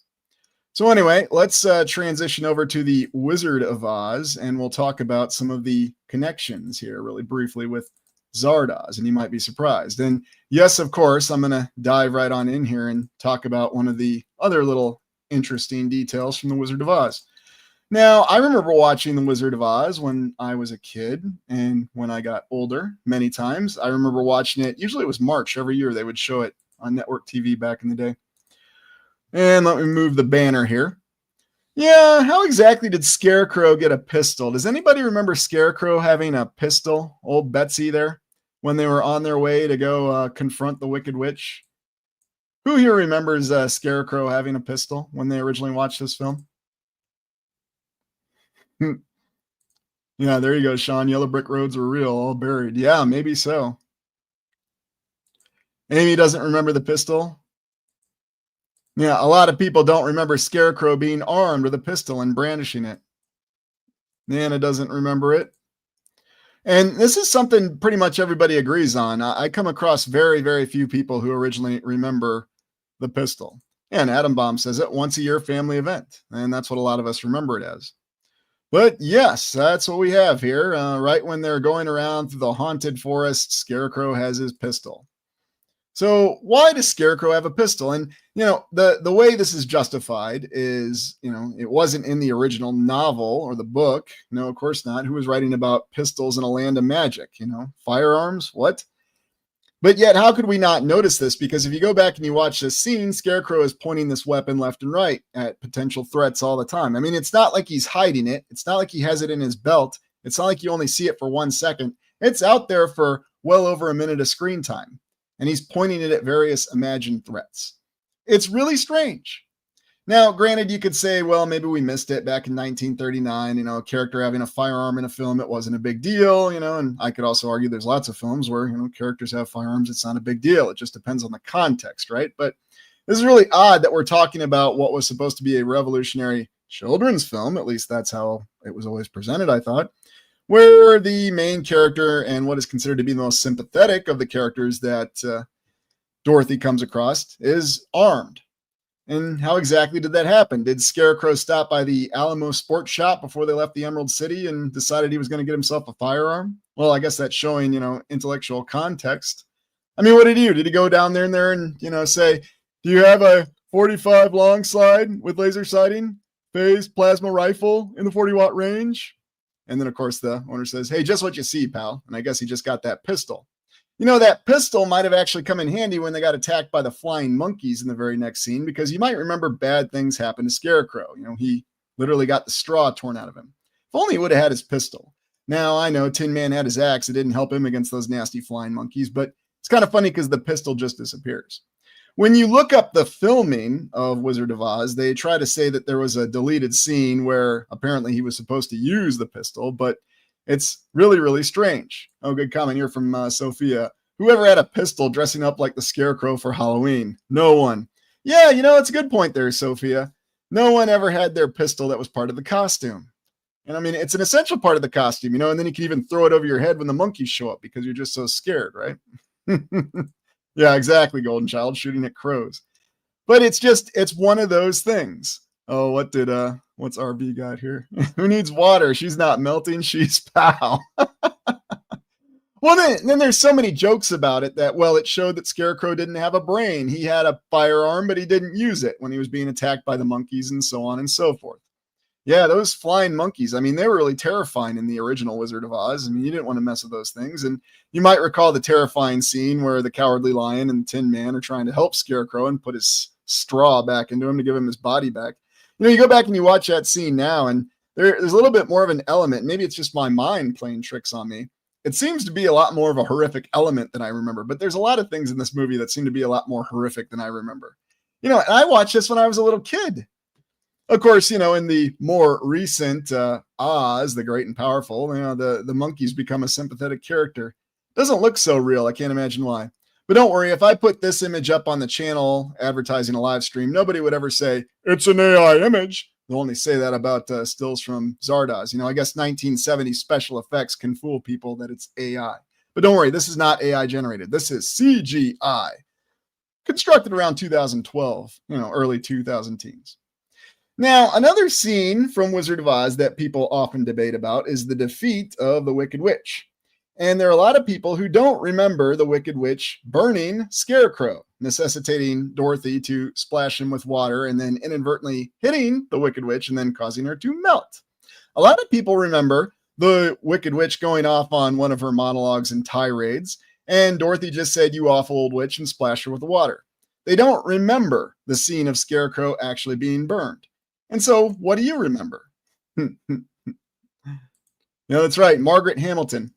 So anyway, let's transition over to the Wizard of Oz, and we'll talk about some of the connections here really briefly with Zardoz, and you might be surprised. And yes, of course, I'm going to dive right on in here and talk about one of the other little interesting details from the Wizard of Oz. Now, I remember watching the Wizard of Oz when I was a kid and when I got older many times. I remember watching it. Usually it was March every year. They would show it on network TV back in the day. And let me move the banner here. Yeah, how exactly did Scarecrow get a pistol? Does anybody remember Scarecrow having a pistol? Old Betsy there, when they were on their way to go confront the Wicked Witch? Who here remembers Scarecrow having a pistol when they originally watched this film? Yeah, there you go, Sean. Yellow brick roads are real, all buried. Yeah, maybe so. Amy doesn't remember the pistol. Yeah, a lot of people don't remember Scarecrow being armed with a pistol and brandishing it. Nana doesn't remember it. And this is something pretty much everybody agrees on. I come across very, very few people who originally remember the pistol. And Atom Bomb says it, once a year family event. And that's what a lot of us remember it as. But yes, that's what we have here. Right when they're going around through the haunted forest, Scarecrow has his pistol. So why does Scarecrow have a pistol? And, the way this is justified is, it wasn't in the original novel or the book. No, of course not. Who was writing about pistols in a land of magic? Firearms? What? But yet, how could we not notice this? Because if you go back and you watch this scene, Scarecrow is pointing this weapon left and right at potential threats all the time. I mean, it's not like he's hiding it. It's not like he has it in his belt. It's not like you only see it for 1 second. It's out there for well over a minute of screen time. And he's pointing it at various imagined threats. It's really strange. Now, granted, you could say, well, maybe we missed it back in 1939, a character having a firearm in a film, it wasn't a big deal, and I could also argue there's lots of films where, characters have firearms, it's not a big deal. It just depends on the context, right? But this is really odd that we're talking about what was supposed to be a revolutionary children's film, at least that's how it was always presented, I thought, where the main character and what is considered to be the most sympathetic of the characters that Dorothy comes across is armed. And how exactly did that happen? Did Scarecrow stop by the Alamo Sports Shop before they left the Emerald City and decided he was going to get himself a firearm? Well, I guess that's showing, intellectual context. I mean, what did he do? Did he go down there and say, do you have a 45 long slide with laser sighting, phased plasma rifle in the 40-watt range? And then, of course, the owner says, hey, just what you see, pal. And I guess he just got that pistol. That pistol might have actually come in handy when they got attacked by the flying monkeys in the very next scene, because you might remember bad things happened to Scarecrow. He literally got the straw torn out of him. If only he would have had his pistol. Now, I know Tin Man had his axe. It didn't help him against those nasty flying monkeys, but it's kind of funny because the pistol just disappears. When you look up the filming of Wizard of Oz, they try to say that there was a deleted scene where apparently he was supposed to use the pistol, but it's really, really strange. Oh, good comment here from Sophia. Whoever had a pistol dressing up like the Scarecrow for Halloween? No one. Yeah, it's a good point there, Sophia. No one ever had their pistol that was part of the costume. And I mean, it's an essential part of the costume, and then you can even throw it over your head when the monkeys show up because you're just so scared, right? Yeah, exactly, Golden Child, shooting at crows. But it's one of those things. Oh, what's RB got here? Who needs water? She's not melting, she's pow. Well, then there's so many jokes about it that, well, it showed that Scarecrow didn't have a brain. He had a firearm, but he didn't use it when he was being attacked by the monkeys and so on and so forth. Yeah, those flying monkeys, I mean, they were really terrifying in the original Wizard of Oz. I mean, you didn't want to mess with those things. And you might recall the terrifying scene where the Cowardly Lion and the Tin Man are trying to help Scarecrow and put his straw back into him to give him his body back. You go back and you watch that scene now, and there's a little bit more of an element. Maybe it's just my mind playing tricks on me. It seems to be a lot more of a horrific element than I remember, but there's a lot of things in this movie that seem to be a lot more horrific than I remember. And I watched this when I was a little kid. Of course, in the more recent Oz, the Great and Powerful, the monkeys become a sympathetic character. Doesn't look so real. I can't imagine why. But don't worry, if I put this image up on the channel advertising a live stream, nobody would ever say, it's an AI image. They'll only say that about stills from Zardoz. I guess 1970 special effects can fool people that it's AI. But don't worry, this is not AI generated. This is CGI, constructed around 2012, early 2000 teens. Now, another scene from Wizard of Oz that people often debate about is the defeat of the Wicked Witch. And there are a lot of people who don't remember the Wicked Witch burning Scarecrow, necessitating Dorothy to splash him with water and then inadvertently hitting the Wicked Witch and then causing her to melt. A lot of people remember the Wicked Witch going off on one of her monologues and tirades, and Dorothy just said, "You awful old witch," and splashed her with the water. They don't remember the scene of Scarecrow actually being burned. And so, what do you remember? That's right, Margaret Hamilton.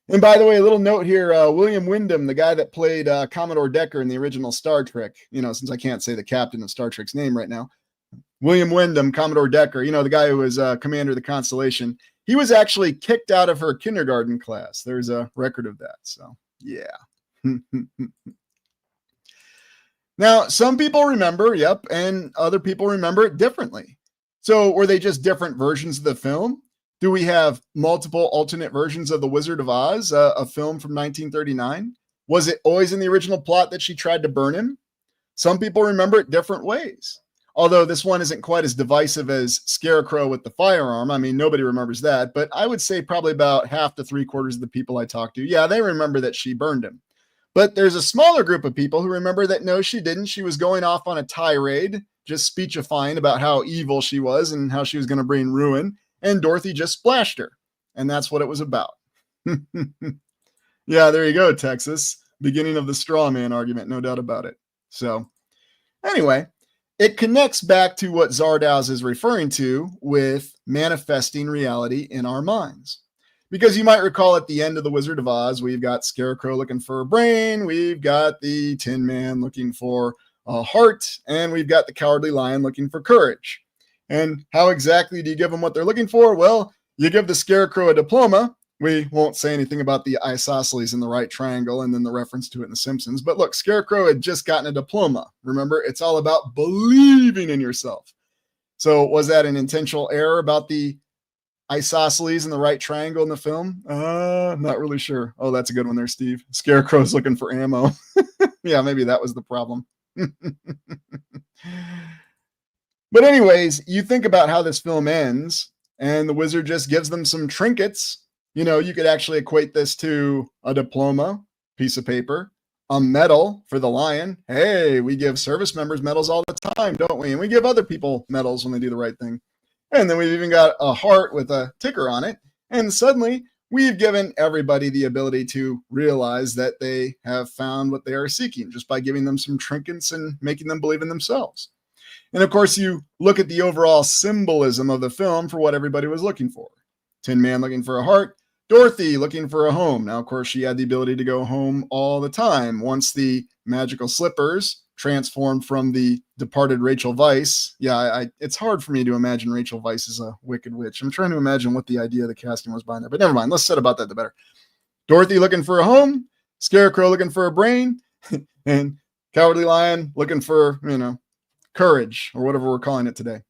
And by the way, a little note here, William Wyndham, the guy that played Commodore Decker in the original Star Trek, since I can't say the captain of Star Trek's name right now, William Wyndham, Commodore Decker, the guy who was commander of the Constellation, he was actually kicked out of her kindergarten class. There's a record of that. So, yeah. Now, some people remember, yep, and other people remember it differently. So were they just different versions of the film? Do we have multiple alternate versions of The Wizard of Oz, a film from 1939? Was it always in the original plot that she tried to burn him? Some people remember it different ways. Although this one isn't quite as divisive as Scarecrow with the firearm. I mean, nobody remembers that. But I would say probably about half to 3/4 of the people I talked to, yeah, they remember that she burned him. But there's a smaller group of people who remember that no, she didn't. She was going off on a tirade, just speechifying about how evil she was and how she was going to bring ruin. And Dorothy just splashed her. And that's what it was about. Yeah, there you go, Texas. Beginning of the straw man argument, no doubt about it. So anyway, it connects back to what Zardoz is referring to with manifesting reality in our minds. Because you might recall at the end of The Wizard of Oz, we've got Scarecrow looking for a brain, we've got the Tin Man looking for a heart, and we've got the Cowardly Lion looking for courage. And how exactly do you give them what they're looking for? Well, you give the Scarecrow a diploma. We won't say anything about the isosceles in the right triangle and then the reference to it in The Simpsons. But look, Scarecrow had just gotten a diploma. Remember, it's all about believing in yourself. So was that an intentional error about the isosceles in the right triangle in the film? I'm not really sure. Oh, that's a good one there, Steve. Scarecrow's looking for ammo. Yeah, maybe that was the problem. But anyways, you think about how this film ends, and the wizard just gives them some trinkets. You could actually equate this to a diploma, piece of paper, a medal for the lion. Hey, we give service members medals all the time, don't we? And we give other people medals when they do the right thing. And then we've even got a heart with a ticker on it. And suddenly we've given everybody the ability to realize that they have found what they are seeking just by giving them some trinkets and making them believe in themselves. And of course, you look at the overall symbolism of the film for what everybody was looking for. Tin Man looking for a heart, Dorothy looking for a home. Now, of course, she had the ability to go home all the time once the magical slippers transformed from the departed Rachel Weisz. Yeah, it's hard for me to imagine Rachel Weisz as a wicked witch. I'm trying to imagine what the idea of the casting was behind that, but never mind. Less said about that, the better. Dorothy looking for a home, Scarecrow looking for a brain, and Cowardly Lion looking for, courage, or whatever we're calling it today.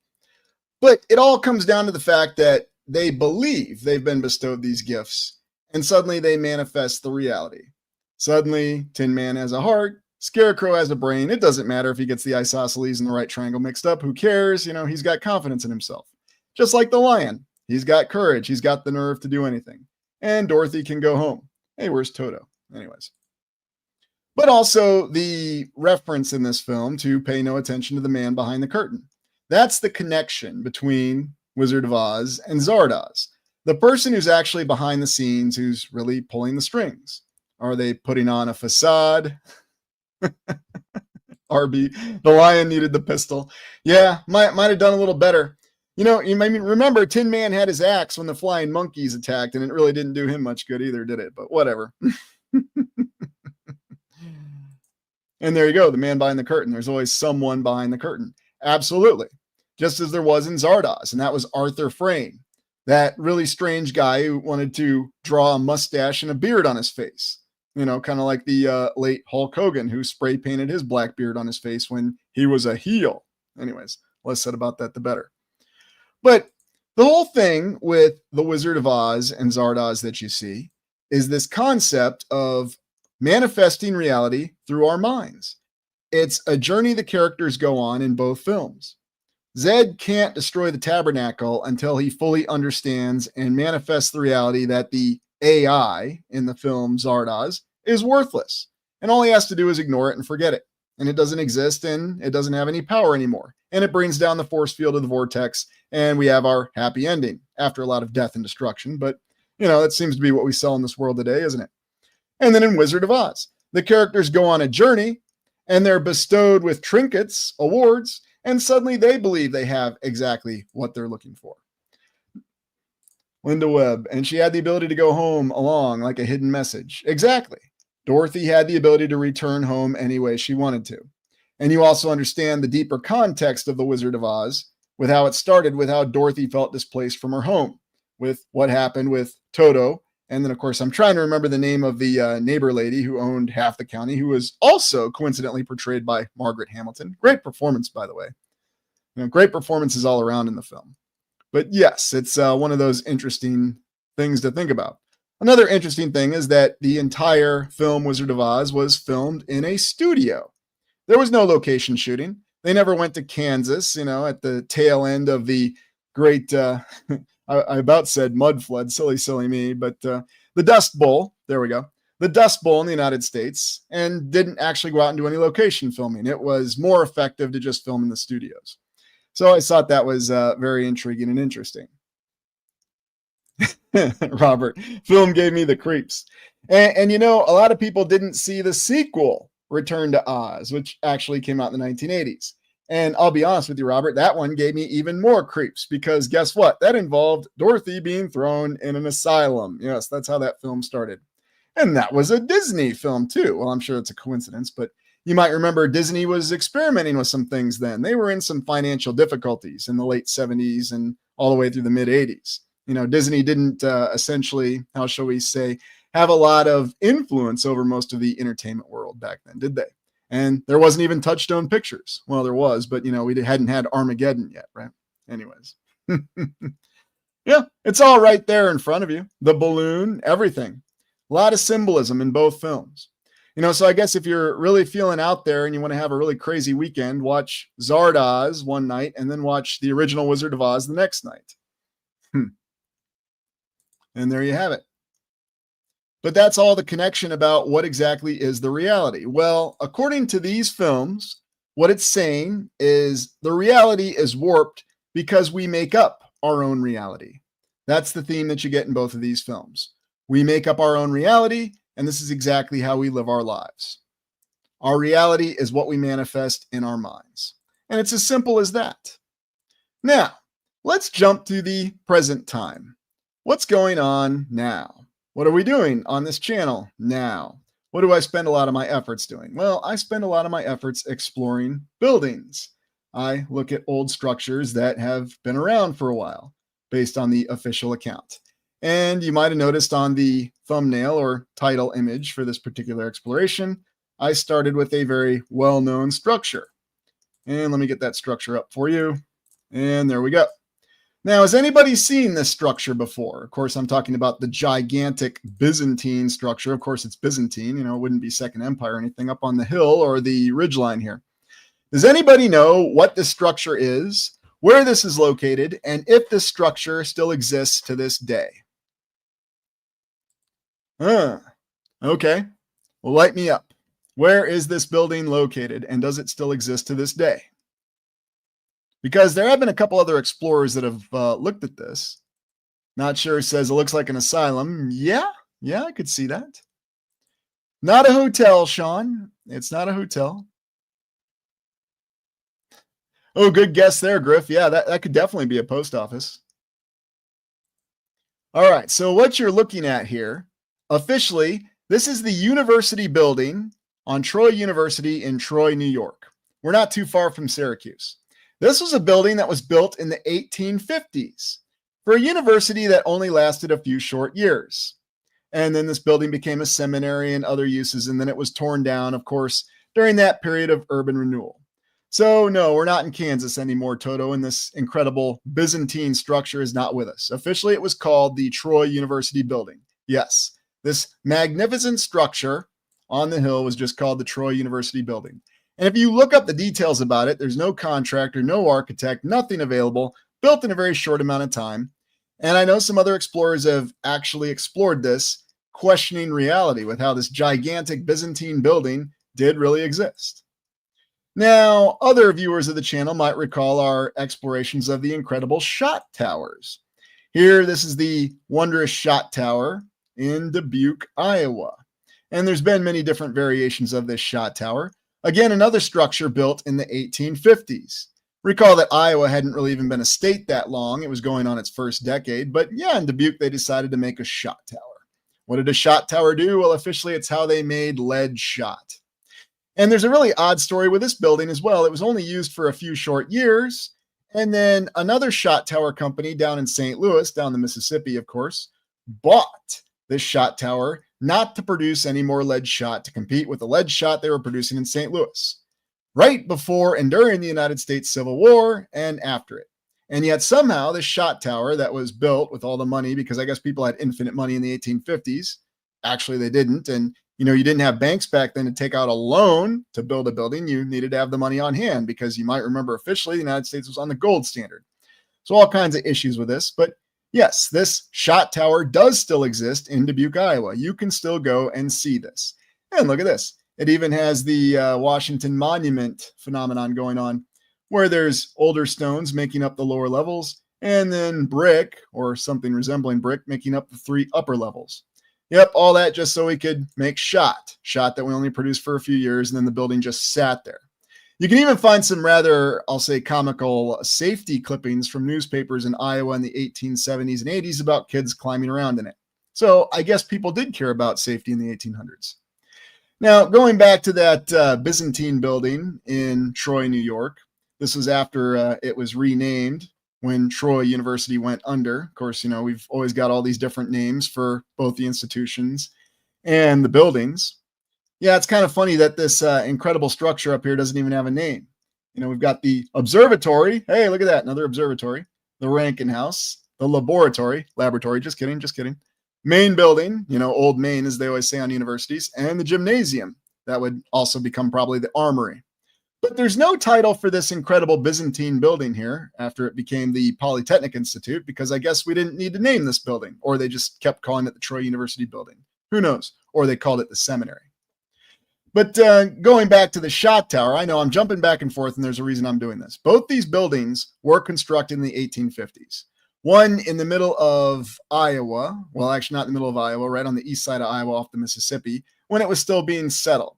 But it all comes down to the fact that they believe they've been bestowed these gifts, and suddenly they manifest the reality. Suddenly, Tin Man has a heart, Scarecrow has a brain. It doesn't matter if he gets the isosceles and the right triangle mixed up. Who cares? He's got confidence in himself. Just like the lion. He's got courage. He's got the nerve to do anything. And Dorothy can go home. Hey, where's Toto? Anyways. But also the reference in this film to pay no attention to the man behind the curtain. That's the connection between Wizard of Oz and Zardoz. The person who's actually behind the scenes, who's really pulling the strings. Are they putting on a facade? RB, the lion needed the pistol. Yeah, might have done a little better. You might remember Tin Man had his axe when the flying monkeys attacked, and it really didn't do him much good either, did it? But whatever. And there you go, the man behind the curtain. There's always someone behind the curtain. Absolutely. Just as there was in Zardoz, and that was Arthur Frayne, that really strange guy who wanted to draw a mustache and a beard on his face. Kind of like the late Hulk Hogan, who spray painted his black beard on his face when he was a heel. Anyways, less said about that, the better. But the whole thing with the Wizard of Oz and Zardoz that you see is this concept of manifesting reality through our minds. It's a journey the characters go on in both films. Zed can't destroy the tabernacle until he fully understands and manifests the reality that the AI in the film Zardoz is worthless. And all he has to do is ignore it and forget it. And it doesn't exist, and it doesn't have any power anymore. And it brings down the force field of the vortex, and we have our happy ending after a lot of death and destruction. But, that seems to be what we sell in this world today, isn't it? And then in Wizard of Oz, the characters go on a journey, and they're bestowed with trinkets, awards, and suddenly they believe they have exactly what they're looking for. Linda Webb, and she had the ability to go home along like a hidden message. Exactly. Dorothy had the ability to return home any way she wanted to. And you also understand the deeper context of the Wizard of Oz with how it started, with how Dorothy felt displaced from her home, with what happened with Toto. And then, of course, I'm trying to remember the name of the neighbor lady who owned half the county, who was also coincidentally portrayed by Margaret Hamilton. Great performance, by the way. Great performances all around in the film. But yes, it's one of those interesting things to think about. Another interesting thing is that the entire film Wizard of Oz was filmed in a studio. There was no location shooting. They never went to Kansas, at the tail end of the great, I about said mud flood, silly me, but the Dust Bowl, there we go. The Dust Bowl in the United States, and didn't actually go out and do any location filming. It was more effective to just film in the studios. So I thought that was very intriguing and interesting. Robert, film gave me the creeps. And a lot of people didn't see the sequel, Return to Oz, which actually came out in the 1980s. And I'll be honest with you, Robert, that one gave me even more creeps, because guess what? That involved Dorothy being thrown in an asylum. Yes, that's how that film started. And that was a Disney film too. Well, I'm sure it's a coincidence, but you might remember Disney was experimenting with some things then. They were in some financial difficulties in the late 70s and all the way through the mid 80s. Disney didn't essentially, how shall we say, have a lot of influence over most of the entertainment world back then, did they? And there wasn't even Touchstone Pictures. Well, there was, but, we hadn't had Armageddon yet, right? Anyways. Yeah, it's all right there in front of you. The balloon, everything. A lot of symbolism in both films. So I guess if you're really feeling out there and you want to have a really crazy weekend, watch Zardoz one night and then watch the original Wizard of Oz the next night. And there you have it. But that's all the connection about what exactly is the reality. Well, according to these films, what it's saying is the reality is warped because we make up our own reality. That's the theme that you get in both of these films. We make up our own reality, and this is exactly how we live our lives. Our reality is what we manifest in our minds. And it's as simple as that. Now, let's jump to the present time. What's going on now? What are we doing on this channel now? what do I spend a lot of my efforts doing? Well, I spend a lot of my efforts exploring buildings. I look at old structures that have been around for a while based on the official account. And you might have noticed on the thumbnail or title image for this particular exploration, I started with a very well-known structure. And let me get that structure up for you. And there we go. Now, has anybody seen this structure before? Of course, I'm talking about the gigantic Byzantine structure. Of course, it's Byzantine. It wouldn't be Second Empire or anything up on the hill or the ridgeline here. Does anybody know what this structure is, where this is located, and if this structure still exists to this day? Okay. Well, light me up. Where is this building located, and does it still exist to this day? Because there have been a couple other explorers that have looked at this. Not sure, says it looks like an asylum. Yeah, I could see that. Not a hotel, Sean. It's not a hotel. Oh, good guess there, Griff. Yeah, that could definitely be a post office. All right, so what you're looking at here, officially, this is the university building on Troy University in Troy, New York. We're not too far from Syracuse. This was a building that was built in the 1850s for a university that only lasted a few short years. And then this building became a seminary and other uses, and then it was torn down, of course, during that period of urban renewal. So no, we're not in Kansas anymore, Toto, and this incredible Byzantine structure is not with us. Officially, it was called the Troy University Building. Yes, this magnificent structure on the hill was just called the Troy University Building. And if you look up the details about it, there's no contractor, no architect, nothing available, built in a very short amount of time. And I know some other explorers have actually explored this, questioning reality with how this gigantic Byzantine building did really exist. Now, other viewers of the channel might recall our explorations of the incredible shot towers. Here, this is the wondrous shot tower in Dubuque, Iowa. And there's been many different variations of this shot tower. Again, another structure built in the 1850s. Recall that Iowa hadn't really even been a state that long. It was going on its first decade. But yeah, in Dubuque, they decided to make a shot tower. What did a shot tower do? Well, officially, it's how they made lead shot. And there's a really odd story with this building as well. It was only used for a few short years. And then another shot tower company down in St. Louis, down the Mississippi, of course, bought this shot tower not to produce any more lead shot, to compete with the lead shot they were producing in St. Louis, right before and during the United States Civil War and after it. And yet somehow this shot tower that was built with all the money, because I guess people had infinite money in the 1850s, actually they didn't. And you didn't have banks back then to take out a loan to build a building. You needed to have the money on hand, because you might remember officially the United States was on the gold standard. So all kinds of issues with this, but yes, this shot tower does still exist in Dubuque, Iowa. You can still go and see this. And look at this. It even has the Washington Monument phenomenon going on, where there's older stones making up the lower levels, and then brick, or something resembling brick, making up the 3 upper levels. Yep, all that just so we could make shot that we only produced for a few years, and then the building just sat there. You can even find some rather, I'll say, comical safety clippings from newspapers in Iowa in the 1870s and 80s about kids climbing around in it. So I guess people did care about safety in the 1800s. Now, going back to that Byzantine building in Troy, New York, this was after it was renamed when Troy University went under. Of course, we've always got all these different names for both the institutions and the buildings. Yeah, it's kind of funny that this incredible structure up here doesn't even have a name. We've got the observatory. Hey, look at that, another observatory. The Rankin House, the laboratory, just kidding. Main building, old Main, as they always say on universities, and the gymnasium. That would also become probably the armory. But there's no title for this incredible Byzantine building here after it became the Polytechnic Institute, because I guess we didn't need to name this building, or they just kept calling it the Troy University building. Who knows? Or they called it the seminary. But going back to the shot tower, I know I'm jumping back and forth, and there's a reason I'm doing this. Both these buildings were constructed in the 1850s. One in the middle of Iowa, well, actually not in the middle of Iowa, right on the east side of Iowa off the Mississippi, when it was still being settled.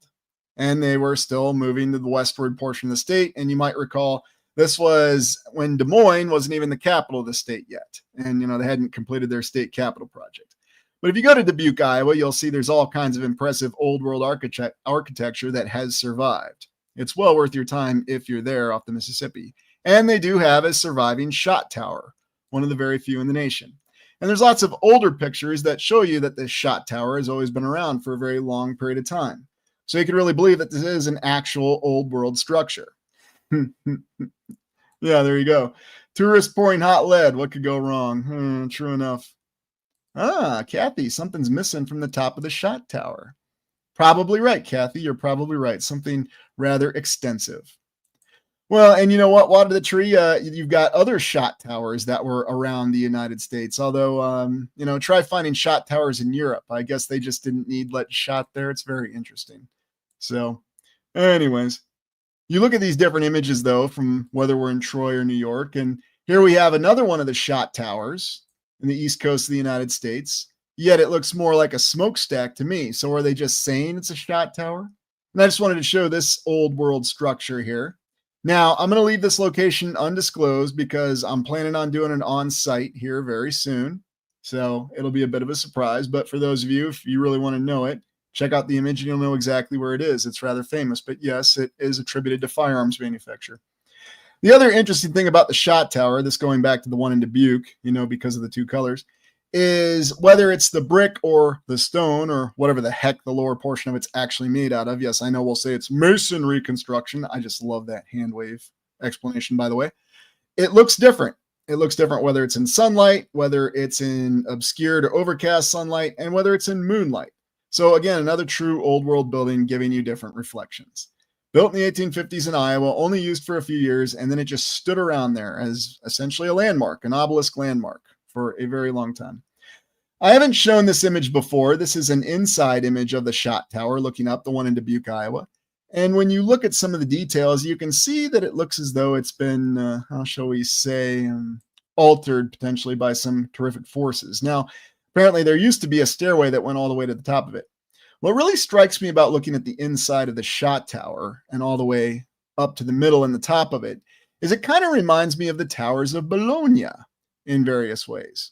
And they were still moving to the westward portion of the state. And you might recall this was when Des Moines wasn't even the capital of the state yet. And, they hadn't completed their state capital project. But if you go to Dubuque, Iowa, you'll see there's all kinds of impressive old world architecture that has survived. It's well worth your time if you're there off the Mississippi. And they do have a surviving shot tower, one of the very few in the nation. And there's lots of older pictures that show you that this shot tower has always been around for a very long period of time. So you can really believe that this is an actual old world structure. Yeah, there you go. Tourists pouring hot lead. What could go wrong? True enough. Ah, Kathy, something's missing from the top of the shot tower. Probably right, Kathy. You're probably right. Something rather extensive. Well, and you know what? Water the tree. You've got other shot towers that were around the United States. Although, try finding shot towers in Europe. I guess they just didn't need lead shot there. It's very interesting. So, anyways, you look at these different images, though, from whether we're in Troy or New York. And here we have another one of the shot towers in the East Coast of the United States. Yet it looks more like a smokestack to me. So are they just saying it's a shot tower? And I just wanted to show this old world structure here. Now, I'm going to leave this location undisclosed because I'm planning on doing an on-site here very soon. So it'll be a bit of a surprise. But for those of you, if you really want to know it, check out the image and you'll know exactly where it is. It's rather famous. But yes, it is attributed to firearms manufacturer. The other interesting thing about the shot tower, this going back to the one in Dubuque, because of the two colors, is whether it's the brick or the stone or whatever the heck the lower portion of it's actually made out of. Yes, I know we'll say it's masonry construction. I just love that hand wave explanation, by the way. It looks different. It looks different whether it's in sunlight, whether it's in obscured or overcast sunlight, and whether it's in moonlight. So again, another true old world building giving you different reflections. Built in the 1850s in Iowa, only used for a few years, and then it just stood around there as essentially a landmark, an obelisk landmark for a very long time. I haven't shown this image before. This is an inside image of the shot tower looking up, the one in Dubuque, Iowa. And when you look at some of the details, you can see that it looks as though it's been, how shall we say, altered potentially by some terrific forces. Now, apparently there used to be a stairway that went all the way to the top of it. What really strikes me about looking at the inside of the shot tower and all the way up to the middle and the top of it is it kind of reminds me of the towers of Bologna in various ways.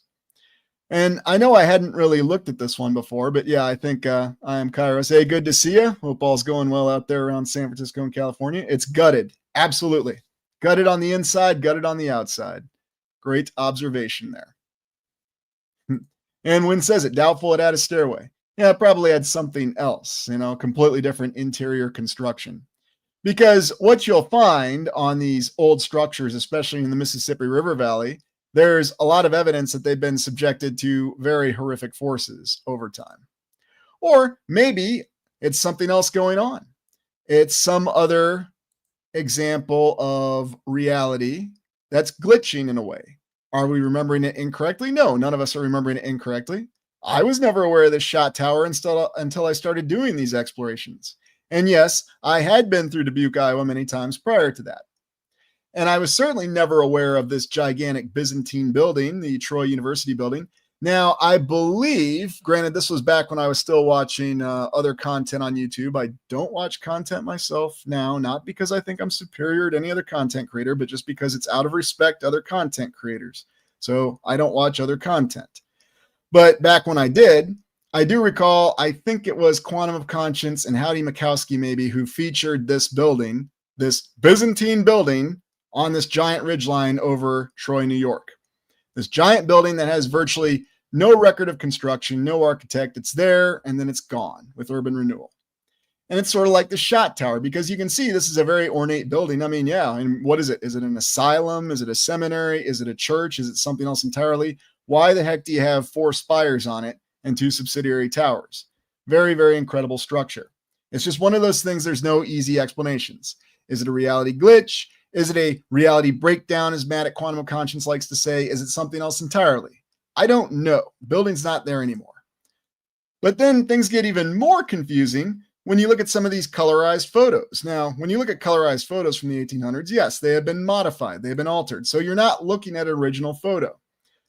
And I know I hadn't really looked at this one before, but yeah, I think I am Kairos. Hey, good to see you. Hope all's going well out there around San Francisco and California. It's gutted. Absolutely. Gutted on the inside, gutted on the outside. Great observation there. And Wynn says it, doubtful it had a stairway. Yeah, it probably had something else, completely different interior construction. Because what you'll find on these old structures, especially in the Mississippi River Valley, there's a lot of evidence that they've been subjected to very horrific forces over time. Or maybe it's something else going on. It's some other example of reality that's glitching in a way. Are we remembering it incorrectly? No, none of us are remembering it incorrectly. I was never aware of this shot tower until I started doing these explorations. And yes, I had been through Dubuque, Iowa many times prior to that. And I was certainly never aware of this gigantic Byzantine building, the Troy University building. Now, I believe, granted, this was back when I was still watching other content on YouTube. I don't watch content myself now, not because I think I'm superior to any other content creator, but just because it's out of respect to other content creators. So I don't watch other content. But back when I did, I do recall, I think it was Quantum of Conscience and Howdy Mikowski maybe who featured this building, this Byzantine building on this giant ridgeline over Troy, New York. This giant building that has virtually no record of construction, no architect. It's there and then it's gone with urban renewal. And it's sort of like the shot tower because you can see this is a very ornate building. I mean, yeah. And what is it? Is it an asylum? Is it a seminary? Is it a church? Is it something else entirely? Why the heck do you have 4 spires on it and 2 subsidiary towers? Very, very incredible structure. It's just one of those things. There's no easy explanations. Is it a reality glitch? Is it a reality breakdown, as Matt at Quantum of Conscience likes to say? Is it something else entirely? I don't know. The building's not there anymore. But then things get even more confusing when you look at some of these colorized photos. Now, when you look at colorized photos from the 1800s, yes, they have been modified. They have been altered. So you're not looking at an original photo.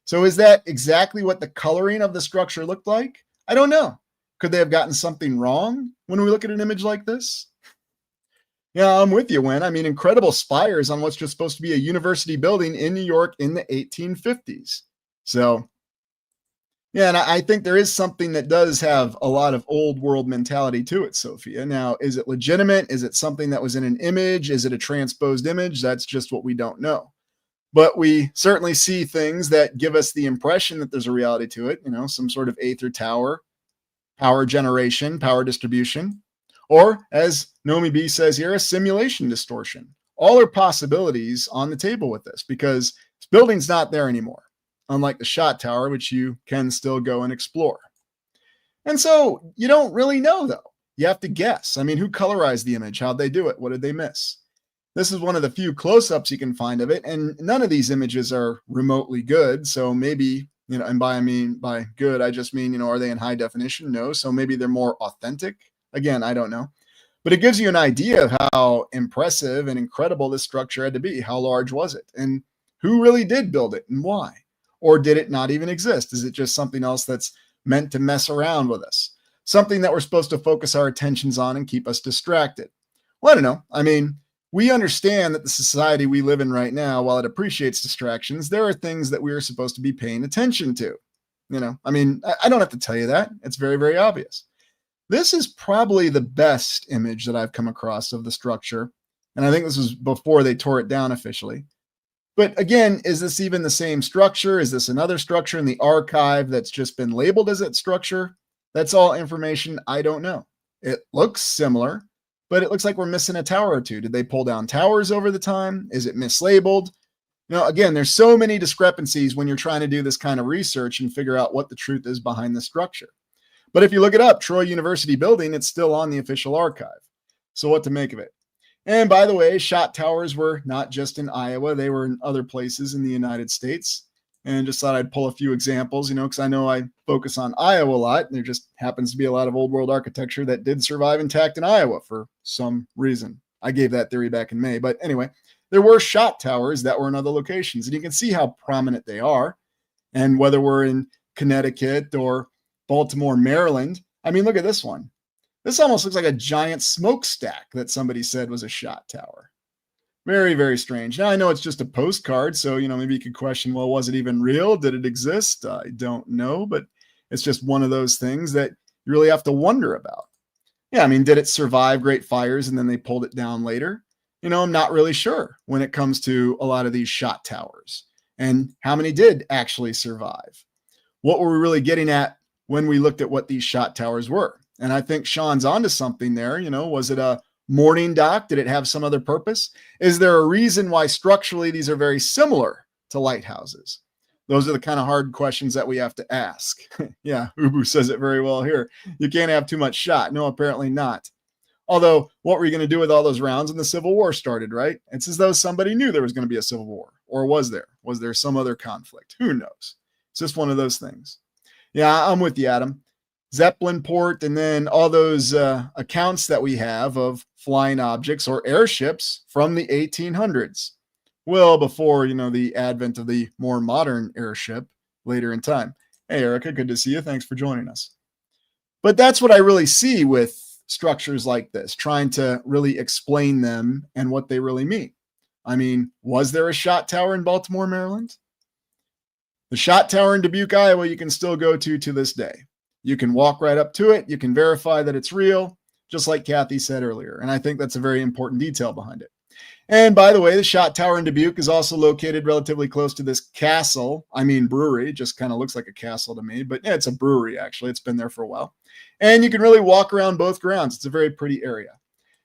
So is that exactly what the coloring of the structure looked like? I don't know. Could they have gotten something wrong when we look at an image like this? Yeah, I'm with you, Wen. I mean, incredible spires on what's just supposed to be a university building in New York in the 1850s. So Yeah, and I think there is something that does have a lot of old world mentality to it, Sophia. Now, is it legitimate? Is it something that was in an image? Is it a transposed image? That's just what we don't know. But we certainly see things that give us the impression that there's a reality to it, some sort of Aether tower, power generation, power distribution, or as Nomi B says here, a simulation distortion. All are possibilities on the table with this because this building's not there anymore, unlike the shot tower, which you can still go and explore. And so you don't really know, though. You have to guess. I mean, who colorized the image? How'd they do it? What did they miss? This is one of the few close ups you can find of it. And none of these images are remotely good. So maybe, and by good, I just mean, are they in high definition? No. So maybe they're more authentic. Again, I don't know. But it gives you an idea of how impressive and incredible this structure had to be. How large was it? And who really did build it and why? Or did it not even exist? Is it just something else that's meant to mess around with us? Something that we're supposed to focus our attentions on and keep us distracted? Well, I don't know. I mean, we understand that the society we live in right now, while it appreciates distractions, there are things that we are supposed to be paying attention to. I don't have to tell you that. It's very, very obvious. This is probably the best image that I've come across of the structure. And I think this was before they tore it down officially. But again, is this even the same structure? Is this another structure in the archive that's just been labeled as that structure? That's all information I don't know. It looks similar, but it looks like we're missing a tower or two. Did they pull down towers over the time? Is it mislabeled? Again, there's so many discrepancies when you're trying to do this kind of research and figure out what the truth is behind the structure. But if you look it up, Troy University building, it's still on the official archive. So what to make of it? And by the way, shot towers were not just in Iowa, they were in other places in the United States. And just thought I'd pull a few examples, because I know I focus on Iowa a lot. And there just happens to be a lot of old world architecture that did survive intact in Iowa for some reason. I gave that theory back in May. But anyway, there were shot towers that were in other locations. And you can see how prominent they are. And whether we're in Connecticut or Baltimore, Maryland, I mean, look at this one. This almost looks like a giant smokestack that somebody said was a shot tower. Very, very strange. Now, I know it's just a postcard, so, maybe you could question, well, was it even real? Did it exist? I don't know, but it's just one of those things that you really have to wonder about. Yeah, I mean, did it survive great fires and then they pulled it down later? I'm not really sure when it comes to a lot of these shot towers and how many did actually survive. What were we really getting at when we looked at what these shot towers were? And I think Sean's onto something there. Was it a morning dock? Did it have some other purpose? Is there a reason why structurally these are very similar to lighthouses? Those are the kind of hard questions that we have to ask. Yeah, Ubu says it very well here. You can't have too much shot. No, apparently not. Although, what were you going to do with all those rounds when the Civil War started, right? It's as though somebody knew there was going to be a Civil War. Or was there? Was there some other conflict? Who knows? It's just one of those things. Yeah, I'm with you, Adam. Zeppelin port, and then all those accounts that we have of flying objects or airships from the 1800s. Well, before, the advent of the more modern airship later in time. Hey, Erica, good to see you. Thanks for joining us. But that's what I really see with structures like this, trying to really explain them and what they really mean. I mean, was there a shot tower in Baltimore, Maryland? The shot tower in Dubuque, Iowa, you can still go to this day. You can walk right up to it. You can verify that it's real, just like Kathy said earlier. And I think that's a very important detail behind it. And by the way, the shot tower in Dubuque is also located relatively close to this brewery. It just kind of looks like a castle to me, but yeah, it's a brewery, actually. It's been there for a while. And you can really walk around both grounds. It's a very pretty area.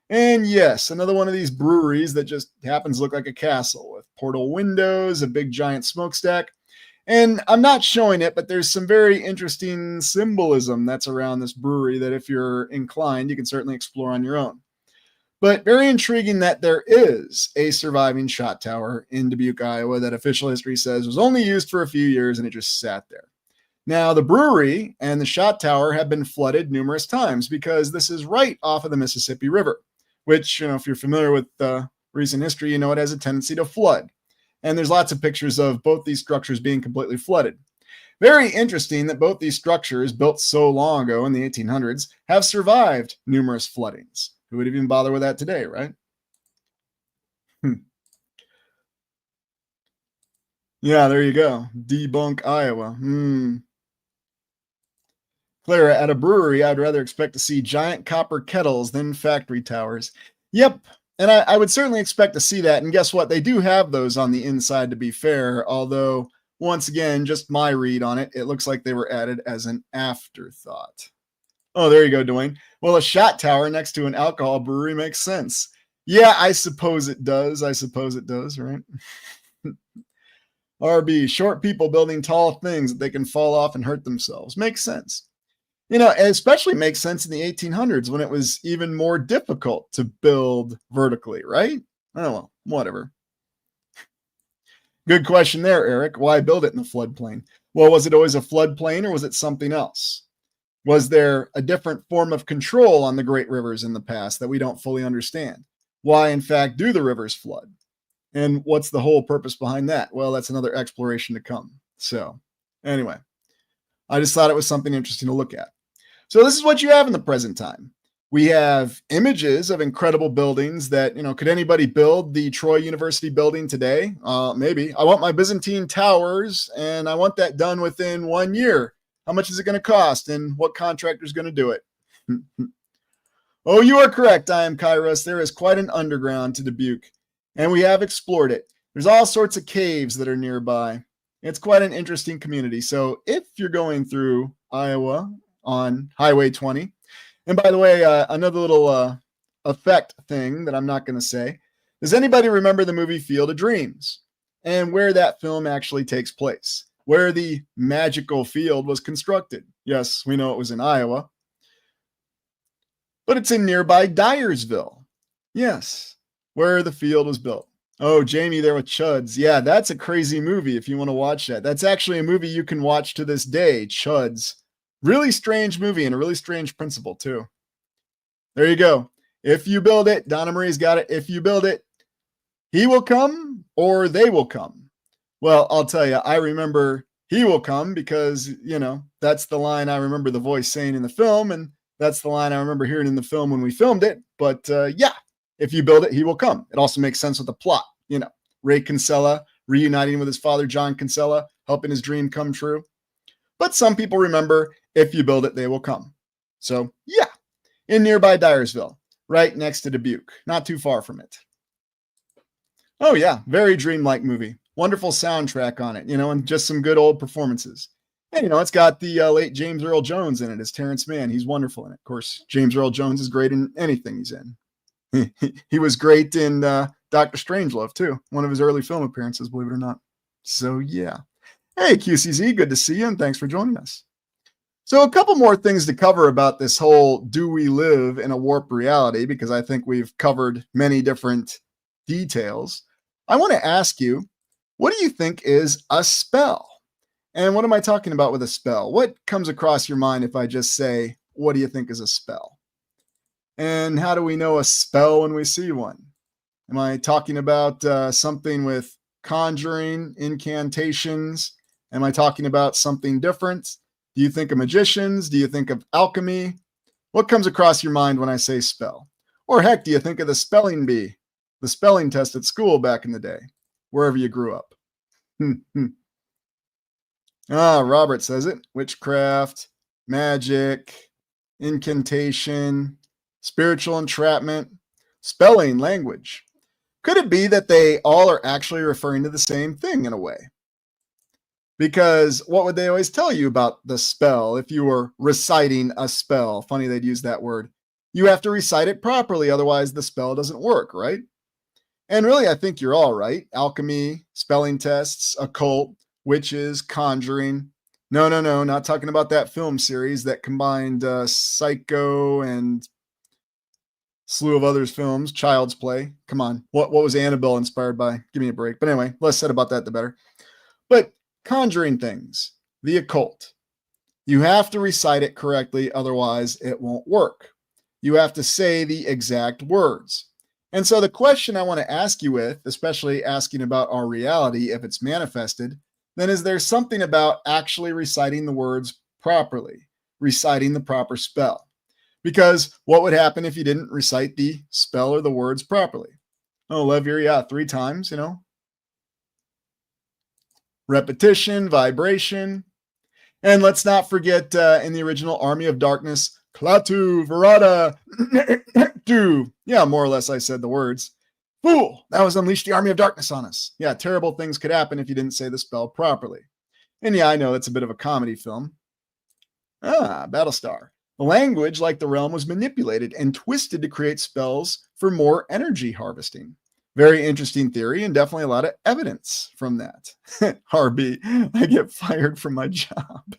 And yes, another one of these breweries that just happens to look like a castle with portal windows, a big giant smokestack. And I'm not showing it, but there's some very interesting symbolism that's around this brewery that if you're inclined, you can certainly explore on your own. But very intriguing that there is a surviving shot tower in Dubuque, Iowa, that official history says was only used for a few years and it just sat there. Now, the brewery and the shot tower have been flooded numerous times because this is right off of the Mississippi River, which, if you're familiar with recent history, it has a tendency to flood. And there's lots of pictures of both these structures being completely flooded. Very interesting that both these structures, built so long ago in the 1800s, have survived numerous floodings. Who would even bother with that today, right? Yeah, there you go. Debunk Iowa. Clara, at a brewery, I'd rather expect to see giant copper kettles than factory towers. Yep. And I would certainly expect to see that. And guess what? They do have those on the inside, to be fair. Although, once again, just my read on it, it looks like they were added as an afterthought. Oh, there you go, Dwayne. Well, a shot tower next to an alcohol brewery makes sense. Yeah, I suppose it does. I suppose it does, right? RB, short people building tall things that they can fall off and hurt themselves. Makes sense. You know, it especially makes sense in the 1800s when it was even more difficult to build vertically, right? Oh, well, whatever. Good question there, Eric. Why build it in the floodplain? Well, was it always a floodplain or was it something else? Was there a different form of control on the great rivers in the past that we don't fully understand? Why, in fact, do the rivers flood? And what's the whole purpose behind that? Well, that's another exploration to come. So, anyway, I just thought it was something interesting to look at. So, this is what you have in the present time. We have images of incredible buildings that, could anybody build the Troy University building today? Maybe. I want my Byzantine towers, and I want that done within 1 year. How much is it going to cost, and what contractor is going to do it? Oh, you are correct. I am Kairos. There is quite an underground to Dubuque, and we have explored it. There's all sorts of caves that are nearby. It's quite an interesting community. So if you're going through Iowa on Highway 20, and by the way, another little effect thing that I'm not going to say, does anybody remember the movie Field of Dreams and where that film actually takes place? Where the magical field was constructed? Yes, we know it was in Iowa, but it's in nearby Dyersville. Yes, where the field was built. Oh, Jamie there with Chuds. Yeah, that's a crazy movie if you want to watch that. That's actually a movie you can watch to this day, Chuds. Really strange movie and a really strange principle, too. There you go. If you build it, Donna Marie's got it. If you build it, he will come or they will come. Well, I'll tell you, I remember he will come because, that's the line I remember the voice saying in the film. And that's the line I remember hearing in the film when we filmed it. But yeah, if you build it, he will come. It also makes sense with the plot. Ray Kinsella reuniting with his father, John Kinsella, helping his dream come true. But some people remember, if you build it, they will come. So yeah, in nearby Dyersville, right next to Dubuque, not too far from it. Oh yeah, very dreamlike movie. Wonderful soundtrack on it, and just some good old performances. And, it's got the late James Earl Jones in it as Terrence Mann. He's wonderful in it. Of course, James Earl Jones is great in anything he's in. He was great in Dr. Strangelove, too. One of his early film appearances, believe it or not. So, yeah. Hey, QCZ, good to see you, and thanks for joining us. So a couple more things to cover about this whole do we live in a warped reality, because I think we've covered many different details. I want to ask you, what do you think is a spell? And what am I talking about with a spell? What comes across your mind if I just say, what do you think is a spell? And how do we know a spell when we see one? Am I talking about something with conjuring, incantations? Am I talking about something different? Do you think of magicians? Do you think of alchemy? What comes across your mind when I say spell? Or heck, do you think of the spelling bee, the spelling test at school back in the day, wherever you grew up? Robert says it. Witchcraft, magic, incantation, spiritual entrapment, spelling, language. Could it be that they all are actually referring to the same thing in a way? Because what would they always tell you about the spell if you were reciting a spell? Funny they'd use that word. You have to recite it properly, otherwise the spell doesn't work, right? And really, I think you're all right. Alchemy, spelling tests, occult, witches, conjuring. No, not talking about that film series that combined Psycho and slew of others films, Child's Play. Come on, what was Annabelle inspired by? Give me a break. But anyway, less said about that, the better. But conjuring things, the occult. You have to recite it correctly, otherwise it won't work. You have to say the exact words. And so the question I want to ask you with, especially asking about our reality, if it's manifested, then is there something about actually reciting the words properly, reciting the proper spell? Because what would happen if you didn't recite the spell or the words properly? Oh, Levier, yeah, 3 times, Repetition, vibration. And let's not forget in the original Army of Darkness, Klaatu, Verada, do. Yeah, more or less I said the words. Fool, that was Unleash the Army of Darkness on us. Yeah, terrible things could happen if you didn't say the spell properly. And yeah, I know that's a bit of a comedy film. Battlestar. The language, like the realm, was manipulated and twisted to create spells for more energy harvesting. Very interesting theory and definitely a lot of evidence from that. RB, I get fired from my job.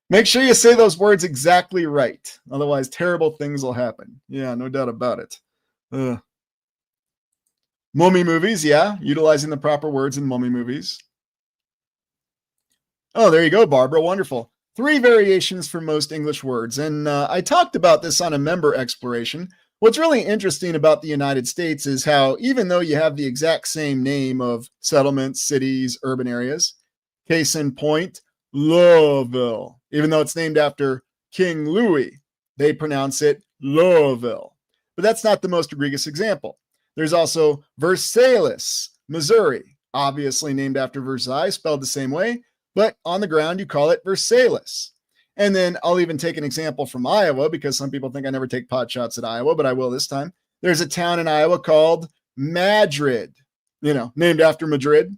Make sure you say those words exactly right. Otherwise, terrible things will happen. Yeah, no doubt about it. Mummy movies, yeah, utilizing the proper words in mummy movies. Oh, there you go, Barbara. Wonderful. 3 variations for most English words. And I talked about this on a member exploration. What's really interesting about the United States is how, even though you have the exact same name of settlements, cities, urban areas, case in point, Louisville, even though it's named after King Louis, they pronounce it Louisville. But that's not the most egregious example. There's also Versailles, Missouri, obviously named after Versailles, spelled the same way, but on the ground you call it Versailles. And then I'll even take an example from Iowa, because some people think I never take pot shots at Iowa, but I will this time. There's a town in Iowa called Madrid, named after Madrid.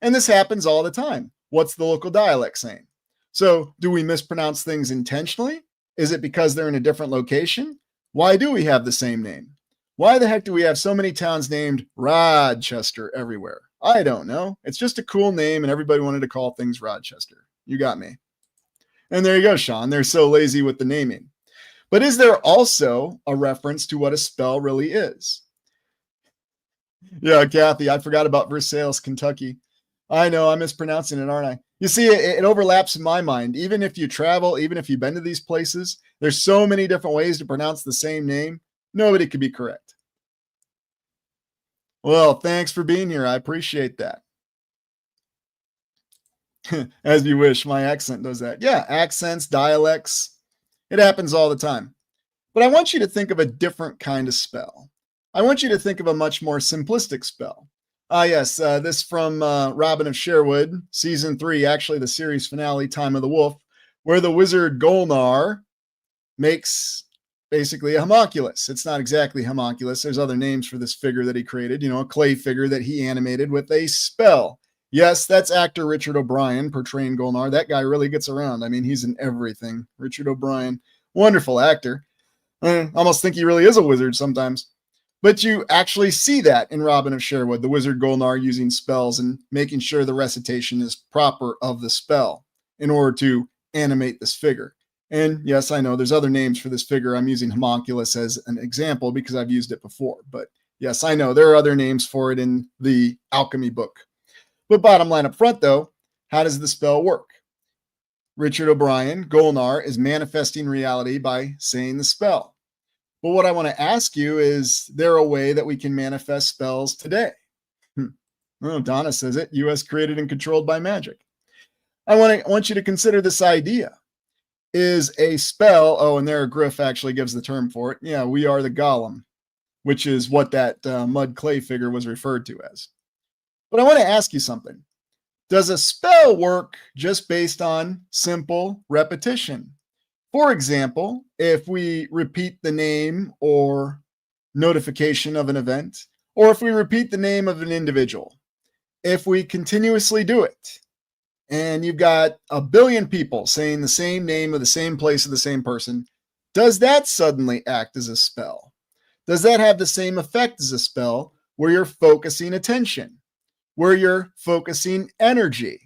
And this happens all the time. What's the local dialect saying? So do we mispronounce things intentionally? Is it because they're in a different location? Why do we have the same name? Why the heck do we have so many towns named Rochester everywhere? I don't know. It's just a cool name, and everybody wanted to call things Rochester. You got me. And there you go, Sean. They're so lazy with the naming. But is there also a reference to what a spell really is? Yeah, Kathy, I forgot about Versailles, Kentucky. I know, I'm mispronouncing it, aren't I? You see, it overlaps in my mind. Even if you travel, even if you've been to these places, there's so many different ways to pronounce the same name. Nobody could be correct. Well, thanks for being here. I appreciate that. As you wish. My accent does that. Yeah, accents, dialects. It happens all the time. But I want you to think of a different kind of spell. I want you to think of a much more simplistic spell. Yes, this from Robin of Sherwood, season 3, actually the series finale, Time of the Wolf, where the wizard Golnar makes basically a homunculus. It's not exactly homunculus. There's other names for this figure that he created, a clay figure that he animated with a spell. Yes, that's actor Richard O'Brien portraying Golnar. That guy really gets around. I mean, he's in everything. Richard O'Brien, wonderful actor. I almost think he really is a wizard sometimes. But you actually see that in Robin of Sherwood, the wizard Golnar using spells and making sure the recitation is proper of the spell in order to animate this figure. And yes, I know there's other names for this figure. I'm using homunculus as an example because I've used it before. But yes, I know there are other names for it in the alchemy book. But bottom line up front, though, how does the spell work? Richard O'Brien, Golnar, is manifesting reality by saying the spell. But what I want to ask you is there a way that we can manifest spells today? Well, Donna says it, US created and controlled by magic. I want you to consider this idea. Is a spell, and there Griff actually gives the term for it. Yeah, we are the golem, which is what that mud clay figure was referred to as. But I want to ask you something. Does a spell work just based on simple repetition? For example, if we repeat the name or notification of an event, or if we repeat the name of an individual, if we continuously do it, and you've got a billion people saying the same name of the same place of the same person, does that suddenly act as a spell? Does that have the same effect as a spell where you're focusing attention, where you're focusing energy?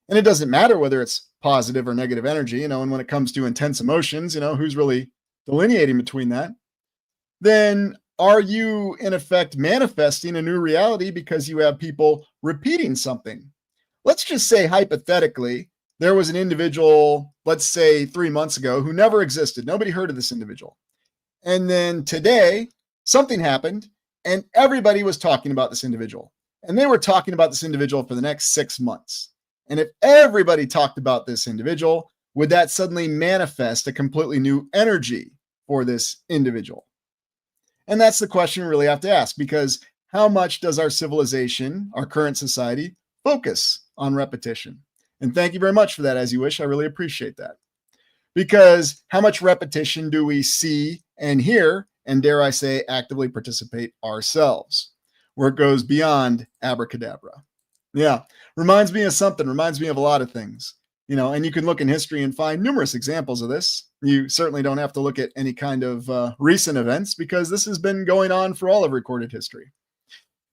And it doesn't matter whether it's positive or negative energy, and when it comes to intense emotions, who's really delineating between that? Then are you, in effect, manifesting a new reality because you have people repeating something? Let's just say, hypothetically, there was an individual, let's say 3 months ago, who never existed. Nobody heard of this individual. And then today, something happened, and everybody was talking about this individual. And they were talking about this individual for the next 6 months. And if everybody talked about this individual, would that suddenly manifest a completely new energy for this individual? And that's the question we really have to ask, because how much does our civilization, our current society, focus on repetition? And thank you very much for that, As You Wish. I really appreciate that. Because how much repetition do we see and hear, and dare I say, actively participate ourselves, where it goes beyond abracadabra? Yeah, reminds me of something, reminds me of a lot of things. And you can look in history and find numerous examples of this. You certainly don't have to look at any kind of recent events because this has been going on for all of recorded history.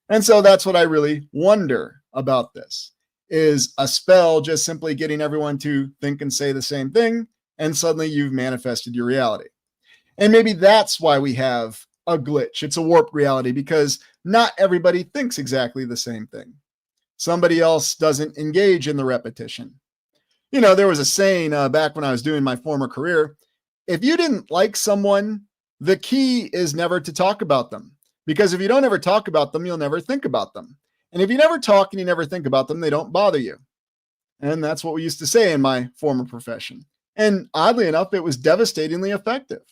And so that's what I really wonder about this. Is a spell just simply getting everyone to think and say the same thing, and suddenly you've manifested your reality? And maybe that's why we have a glitch. It's a warped reality because not everybody thinks exactly the same thing. Somebody else doesn't engage in the repetition. There was a saying back when I was doing my former career: if you didn't like someone, the key is never to talk about them. Because if you don't ever talk about them, you'll never think about them. And if you never talk and you never think about them, they don't bother you. And that's what we used to say in my former profession. And oddly enough, it was devastatingly effective.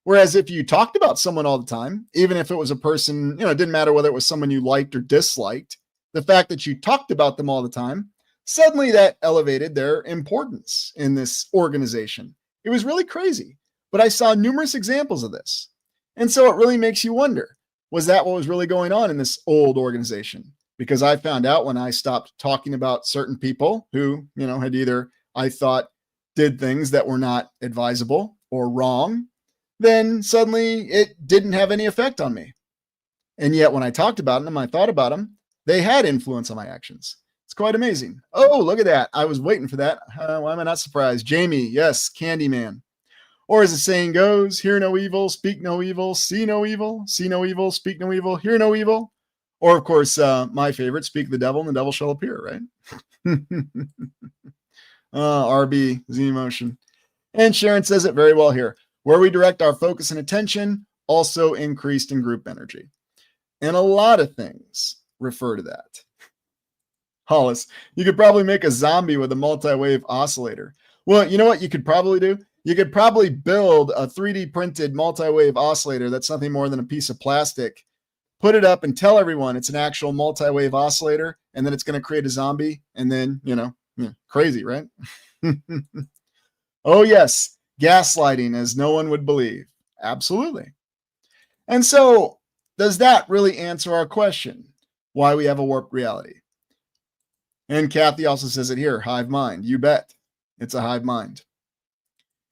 Whereas if you talked about someone all the time, even if it was a person, it didn't matter whether it was someone you liked or disliked, the fact that you talked about them all the time, suddenly that elevated their importance in this organization. It was really crazy. But I saw numerous examples of this. And so it really makes you wonder, was that what was really going on in this old organization? Because I found out when I stopped talking about certain people who, had either, I thought, did things that were not advisable or wrong, then suddenly it didn't have any effect on me. And yet when I talked about them, I thought about them, they had influence on my actions. It's quite amazing. Oh, look at that. I was waiting for that. Why am I not surprised? Jamie, yes, Candyman. Or as the saying goes, hear no evil, speak no evil, see no evil, speak no evil, hear no evil. Or, of course, my favorite, speak the devil and the devil shall appear, right? RB, Z Motion. And Sharon says it very well here. Where we direct our focus and attention, also increased in group energy. And a lot of things refer to that. Hollis, you could probably make a zombie with a multi-wave oscillator. Well, you know what you could probably do? You could probably build a 3D printed multi-wave oscillator that's nothing more than a piece of plastic, put it up and tell everyone it's an actual multi-wave oscillator, and then it's going to create a zombie, and then, crazy, right? Oh, yes, gaslighting as no one would believe. Absolutely. And so, does that really answer our question, why we have a warped reality? And Kathy also says it here, hive mind. You bet. It's a hive mind.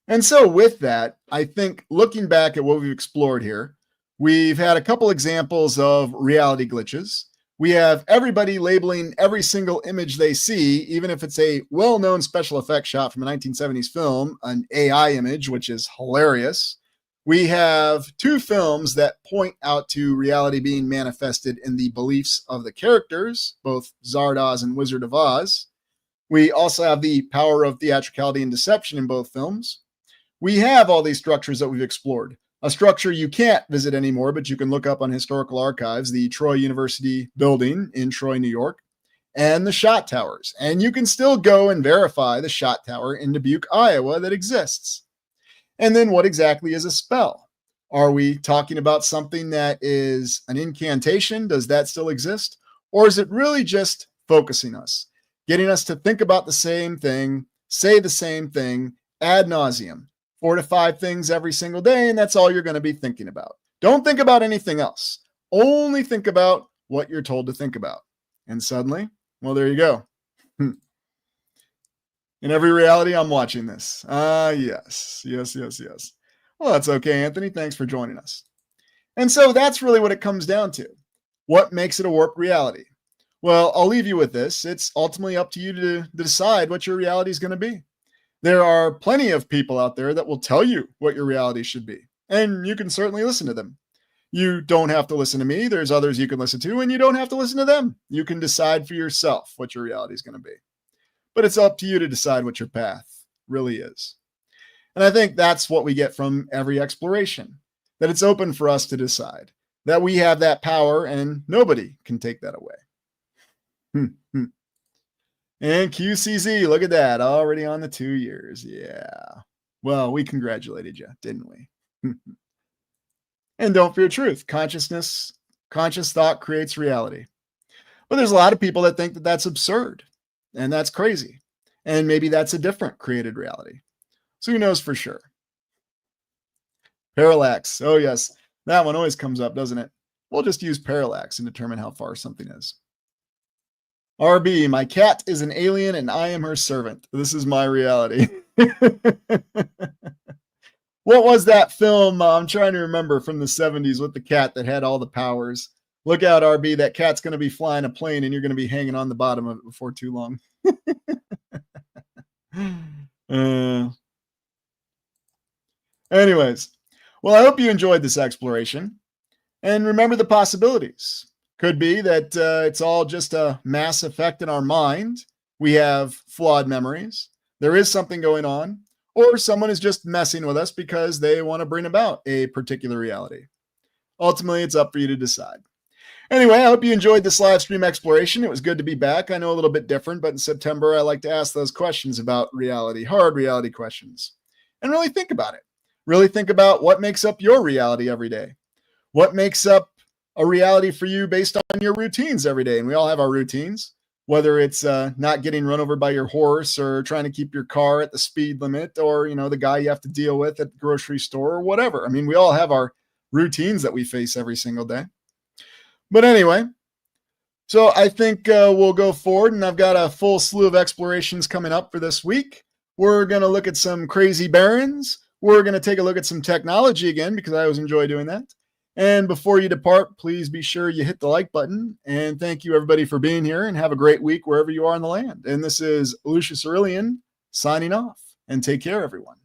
And so with that, I think looking back at what we've explored here, we've had a couple examples of reality glitches. We have everybody labeling every single image they see, even if it's a well-known special effects shot from a 1970s film, an AI image, which is hilarious. We have two films that point out to reality being manifested in the beliefs of the characters, both Zardoz and Wizard of Oz. We also have the power of theatricality and deception in both films. We have all these structures that we've explored. A structure you can't visit anymore, but you can look up on historical archives, the Troy University building in Troy, New York, and the shot towers. And you can still go and verify the shot tower in Dubuque, Iowa that exists. And then what exactly is a spell? Are we talking about something that is an incantation? Does that still exist? Or is it really just focusing us, getting us to think about the same thing, say the same thing ad nauseum? 4 to 5 things every single day, and that's all you're going to be thinking about. Don't think about anything else. Only think about what you're told to think about. And suddenly, well, there you go. In every reality, I'm watching this. Yes. Well, that's okay, Anthony. Thanks for joining us. And so that's really what it comes down to. What makes it a warped reality? Well, I'll leave you with this. It's ultimately up to you to decide what your reality is going to be. There are plenty of people out there that will tell you what your reality should be, and you can certainly listen to them. You don't have to listen to me. There's others you can listen to, and you don't have to listen to them. You can decide for yourself what your reality is going to be. But it's up to you to decide what your path really is. And I think that's what we get from every exploration, that it's open for us to decide, that we have that power and nobody can take that away. And QCZ, look at that, already on the 2 years. Yeah. Well, we congratulated you, didn't we? And don't fear truth. Conscious thought creates reality. But there's a lot of people that think that that's absurd and that's crazy. And maybe that's a different created reality. So who knows for sure? Parallax. Oh, yes. That one always comes up, doesn't it? We'll just use parallax and determine how far something is. RB, my cat is an alien and I am her servant. This is my reality. What was that film? I'm trying to remember, from the 70s, with the cat that had all the powers. Look out, RB. That cat's going to be flying a plane and you're going to be hanging on the bottom of it before too long. Anyways, well, I hope you enjoyed this exploration. And remember the possibilities. Could be that it's all just a mass effect in our mind. We have flawed memories. There is something going on. Or someone is just messing with us because they want to bring about a particular reality. Ultimately, it's up for you to decide. Anyway, I hope you enjoyed this live stream exploration. It was good to be back. I know a little bit different, but in September, I like to ask those questions about reality, hard reality questions, and really think about it. Really think about what makes up your reality every day. What makes up a reality for you based on your routines every day? And we all have our routines, whether it's not getting run over by your horse or trying to keep your car at the speed limit, or, the guy you have to deal with at the grocery store or whatever. I mean, we all have our routines that we face every single day. But anyway, so I think we'll go forward, and I've got a full slew of explorations coming up for this week. We're going to look at some crazy barons. We're going to take a look at some technology again, because I always enjoy doing that. And before you depart, please be sure you hit the like button. And thank you, everybody, for being here, and have a great week wherever you are in the land. And this is Lucius Aurelian signing off. And take care, everyone.